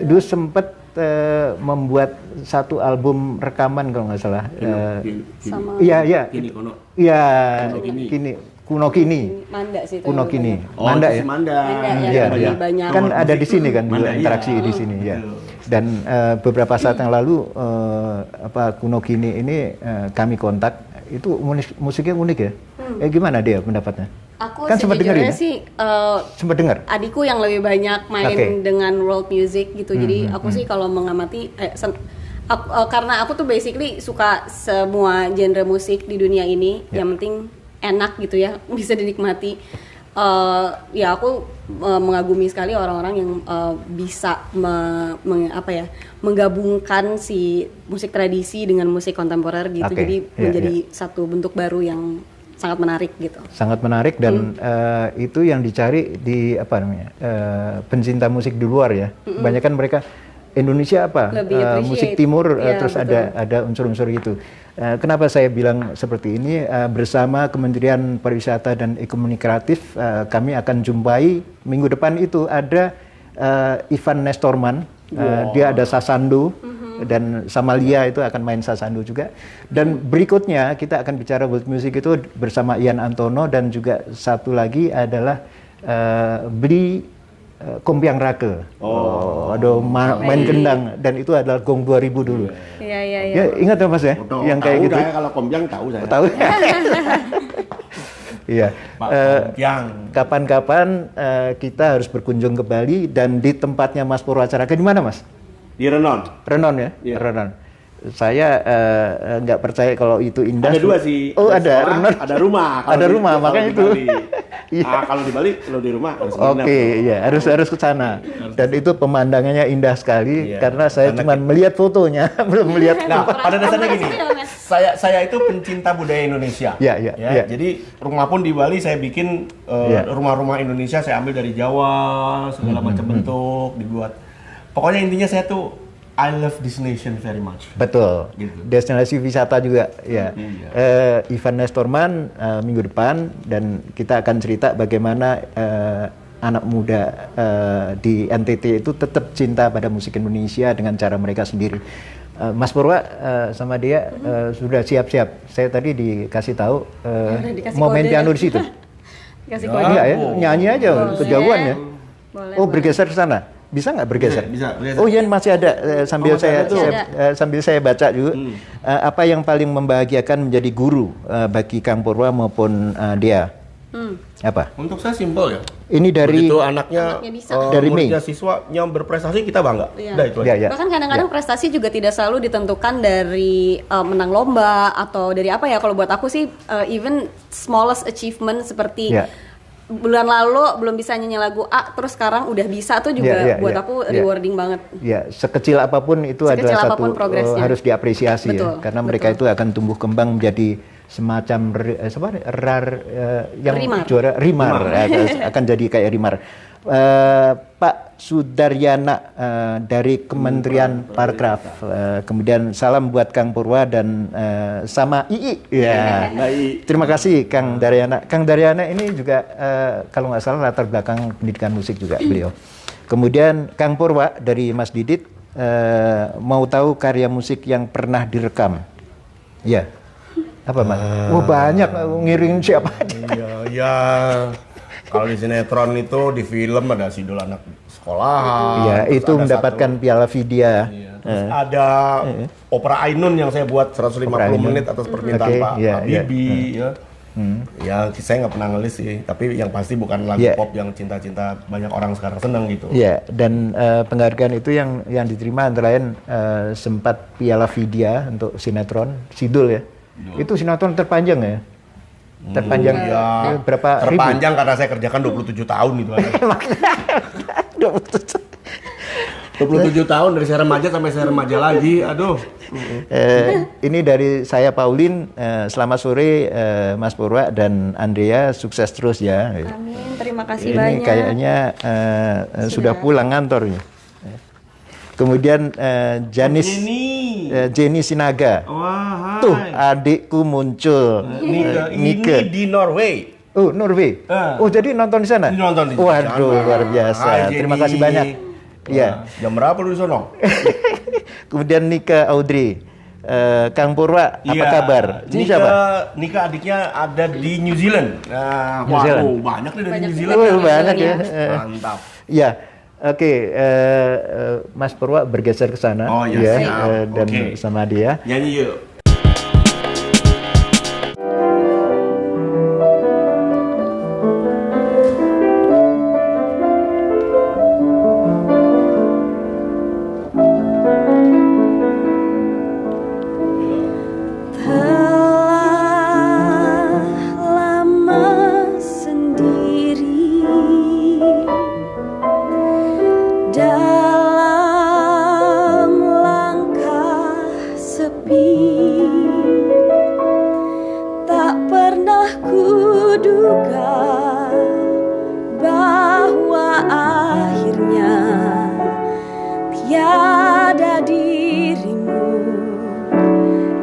Dulu sempat membuat satu album rekaman kalau nggak salah. Sama Iya. Iya, Kuno Kini. Manda sih itu. Kuno yang Kini. banyak. Manda ya. Manda yang Iya, lebih iya. banyak. Kan ada di sini kan dulu Manda, iya. interaksi di sini ya. Dan beberapa saat yang lalu Kuno Kini ini kami kontak, itu musiknya unik ya. Gimana dia pendapatnya? Aku Kan sempat dengerin sejujurnya ya? sih Sempat dengar? adikku yang lebih banyak main Oke. dengan world music gitu. Jadi aku sih kalau mengamati karena aku tuh basically suka semua genre musik di dunia ini. Ya. Yang penting enak gitu ya, bisa dinikmati. Ya aku mengagumi sekali orang-orang yang bisa menggabungkan si musik tradisi dengan musik kontemporer gitu. Oke. Jadi Iya, menjadi satu bentuk baru yang sangat menarik gitu. Sangat menarik dan itu yang dicari di pencinta musik di luar ya. Kebanyakan mereka Indonesia Lebih appreciate. musik timur Iya, terus betul. ada unsur-unsur itu. Kenapa saya bilang seperti ini? Bersama Kementerian Pariwisata dan Ekonomi Kreatif kami akan jumpai minggu depan itu ada Ivan Nestorman. Dia ada Sasando. Dan Samalia itu akan main Sasando juga. Dan berikutnya kita akan bicara world music itu bersama Ian Antono dan juga satu lagi adalah Bli Kompiang Rake. Main gendang dan itu adalah gong 2000 dulu. Iya. Ya, ingat ya Mas ya? Yang kayak gitu. Saya kalau Kompiang tahu saya. Tahu. Iya. Pak Kompiang. Kapan-kapan kita harus berkunjung ke Bali dan di tempatnya Mas Purwacaraka di mana Mas? Di Renon. Renon ya? Iya. Renon. Saya nggak percaya kalau itu indah. Ada 2 sih. Oh ada, Restoran, Renon. ada rumah. Ada rumah, makanya itu. Iya. Kalau di Bali, kalau di rumah harus nginep. Oke, iya harus ke sana. Dan itu pemandangannya indah sekali Iya. karena saya Karena cuma melihat fotonya, belum melihat. Nah, pada dasarnya gini, saya itu pencinta budaya Indonesia. Iya. Jadi rumah pun di Bali saya bikin rumah-rumah Indonesia saya ambil dari Jawa segala macam bentuk dibuat. Pokoknya intinya saya tuh I love this nation very much. Betul. Gitu. Destinasi wisata juga ya. Iya. Ivan Nestorman minggu depan dan kita akan cerita bagaimana anak muda di NTT itu tetap cinta pada musik Indonesia dengan cara mereka sendiri. Mas Purwa sama dia sudah siap-siap. Saya tadi dikasih tahu mau main kode. piano di situ. Kasih Ya. kode. Iya ya, nyanyi aja Boleh. kejauhan ya. Boleh, Oh, boleh. bergeser ke sana. Bisa nggak bergeser? Bisa, bergeser. Oh iya, masih ada. Sambil masih ada tuh. sambil saya baca juga. Apa yang paling membahagiakan menjadi guru bagi Kang Purwa maupun dia? Apa? Untuk saya simpel ya. Ini dari Begitu anaknya, Anaknya bisa. Dari muridnya siswa yang berprestasi, kita bangga. Iya. Udah itu aja. Ya, ya. Bahkan kadang-kadang prestasi juga tidak selalu ditentukan dari menang lomba atau dari apa ya. Kalau buat aku sih even smallest achievement seperti Ya. bulan lalu belum bisa nyanyi lagu A, terus sekarang udah bisa tuh juga Ya, ya, buat ya, aku ya. rewarding banget. Ya, sekecil apapun itu Sekecil adalah apapun satu progresnya. harus diapresiasi Betul, ya, karena mereka itu akan tumbuh kembang menjadi semacam yang Rimar. juara rimar, akan jadi kayak rimar. Pak Sudaryana dari Kementerian Parekraf, kemudian salam buat Kang Purwa dan sama Ii. Ya. Terima kasih Kang Daryana. Kang Daryana ini juga kalau nggak salah latar belakang pendidikan musik juga beliau. Kemudian Kang Purwa dari Mas Didit mau tahu karya musik yang pernah direkam. Ya. Apa Mas? Wah banyak ngiring siapa aja. Iya, ya. Kalau di sinetron itu, di film ada Sidul Anak Sekolahan. Iya, terus itu ada mendapatkan satu- Piala Vidya. Iya, terus ada opera Ainun yang saya buat 150 Opera Ainun. menit atas permintaan Oke, Pak iya, Habibie. Ya. Ya, saya nggak pernah ngelis sih, tapi yang pasti bukan lagu Iya. pop yang cinta-cinta banyak orang sekarang seneng gitu. Ya, dan penghargaan itu yang diterima antara lain sempat Piala Vidya untuk sinetron Sidul ya. Itu sinetron terpanjang ya. Terpanjang Ya, berapa ribu? terpanjang karena saya kerjakan 27 tahun itu aja. 27 tahun dari saya remaja sampai saya remaja lagi. Aduh. Ini dari saya Paulin. Selamat sore Mas Purwa dan Andrea, sukses terus ya. Amin, terima kasih Ini banyak. kayaknya sudah pulang kantor ya. Kemudian Jenny Sinaga. Wah, Tuh adikku muncul. ini di Norway. Oh, Norway. Oh, jadi nonton di sana? Nonton di Waduh, sana. luar biasa. Hai, Terima Jenny. kasih banyak. Iya. Jam berapa lu di sono? Kemudian Nika Audrey. Kang Purwa, apa kabar? Ini siapa? Nika adiknya ada di New Zealand. Nah, New Zealand. waduh, banyak nih dari Banyak New nih. Zealand. Oh, banyak ya. Mantap. Ya, oke. Mas Purwa bergeser ke sana. Oh, ya, ya, siap. dan Oke. sama dia. Nyanyi yuk. Telah lama sendiri dalam langkah sepi, tak pernah kuduga bahwa akhirnya tiada dirimu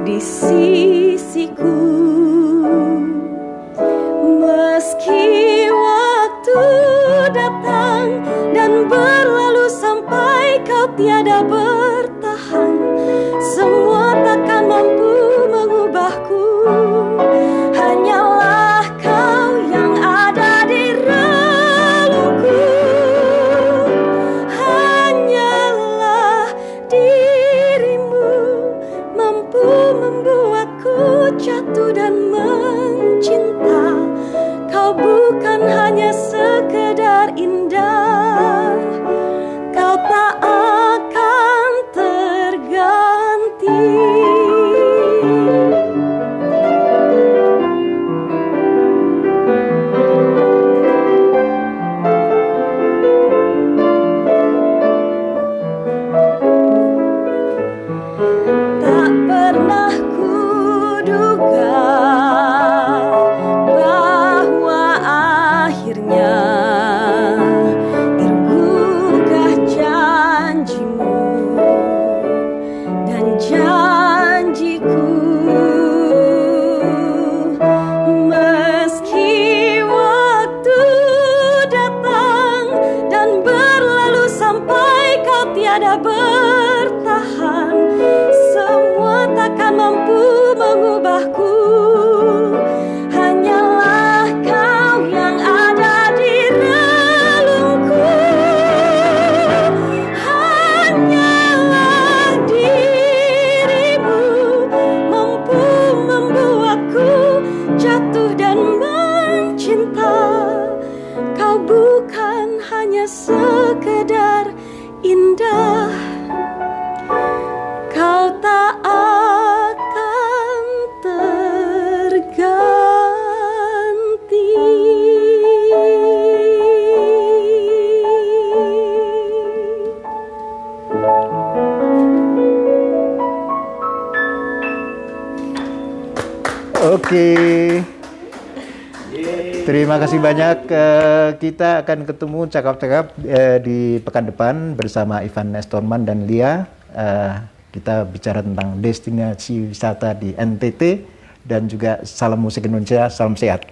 di sisiku. Meski waktu datang dan berlalu sampai kau tiada bertahan, semua takkan mampu mengubahku. Hanyalah kau yang ada di relungku. Hanyalah dirimu mampu membuatku jatuh dan mencinta. Kau bukan hanya sekedar indah, kau tak akan terganti. Tak pernah kuduga Oke. Terima kasih banyak. Kita akan ketemu cakap-cakap di pekan depan bersama Ivan Estorman dan Lia. Kita bicara tentang destinasi wisata di NTT dan juga salam musik Indonesia, salam sehat.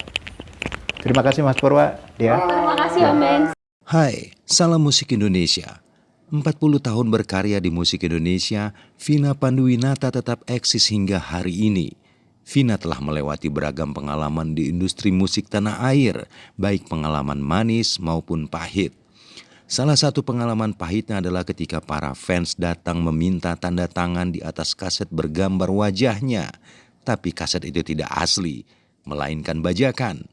Terima kasih Mas Purwa. Lia. Terima kasih Om Ben. Hai, salam musik Indonesia. 40 tahun berkarya di musik Indonesia, Vina Panduwinata tetap eksis hingga hari ini. Vina telah melewati beragam pengalaman di industri musik tanah air, baik pengalaman manis maupun pahit. Salah satu pengalaman pahitnya adalah ketika para fans datang meminta tanda tangan di atas kaset bergambar wajahnya, tapi kaset itu tidak asli, melainkan bajakan.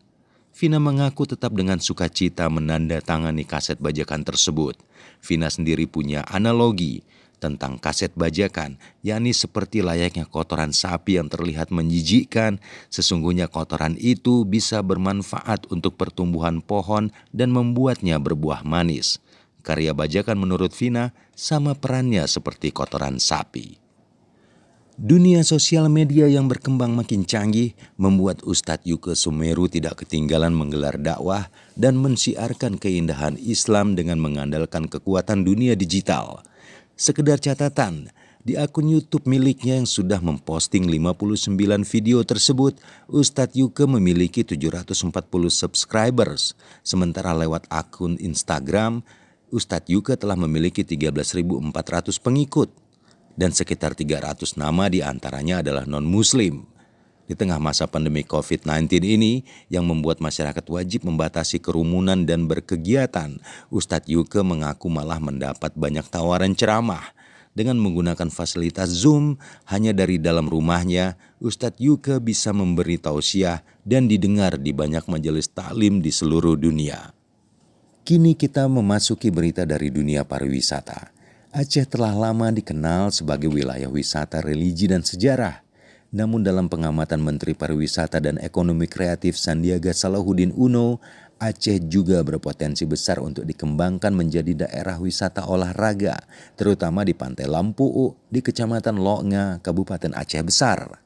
Vina mengaku tetap dengan sukacita menandatangani kaset bajakan tersebut. Vina sendiri punya analogi tentang kaset bajakan, yakni seperti layaknya kotoran sapi yang terlihat menjijikkan. Sesungguhnya kotoran itu bisa bermanfaat untuk pertumbuhan pohon dan membuatnya berbuah manis. Karya bajakan menurut Vina sama perannya seperti kotoran sapi. Dunia sosial media yang berkembang makin canggih membuat Ustadz Yuke Sumeru tidak ketinggalan menggelar dakwah dan mensiarkan keindahan Islam dengan mengandalkan kekuatan dunia digital. Sekedar catatan, di akun YouTube miliknya yang sudah memposting 59 video tersebut, Ustadz Yuke memiliki 740 subscribers. Sementara lewat akun Instagram, Ustadz Yuke telah memiliki 13.400 pengikut. Dan sekitar 300 nama diantaranya adalah non-muslim. Di tengah masa pandemi COVID-19 ini yang membuat masyarakat wajib membatasi kerumunan dan berkegiatan, Ustadz Yuke mengaku malah mendapat banyak tawaran ceramah. Dengan menggunakan fasilitas Zoom, hanya dari dalam rumahnya, Ustadz Yuke bisa memberi tausiah dan didengar di banyak majelis taklim di seluruh dunia. Kini kita memasuki berita dari dunia pariwisata. Aceh telah lama dikenal sebagai wilayah wisata religi dan sejarah. Namun dalam pengamatan Menteri Pariwisata dan Ekonomi Kreatif Sandiaga Salahuddin Uno, Aceh juga berpotensi besar untuk dikembangkan menjadi daerah wisata olahraga, terutama di Pantai Lampu'u di Kecamatan Loknga, Kabupaten Aceh Besar.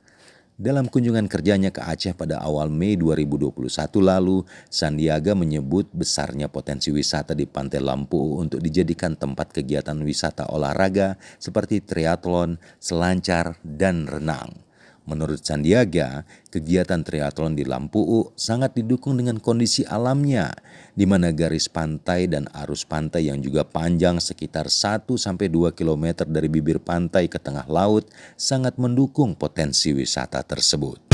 Dalam kunjungan kerjanya ke Aceh pada awal Mei 2021 lalu, Sandiaga menyebut besarnya potensi wisata di Pantai Lampu'u untuk dijadikan tempat kegiatan wisata olahraga seperti triathlon, selancar, dan renang. Menurut Sandiaga, kegiatan triathlon di Lampu'u sangat didukung dengan kondisi alamnya, di mana garis pantai dan arus pantai yang juga panjang sekitar 1-2 km dari bibir pantai ke tengah laut sangat mendukung potensi wisata tersebut.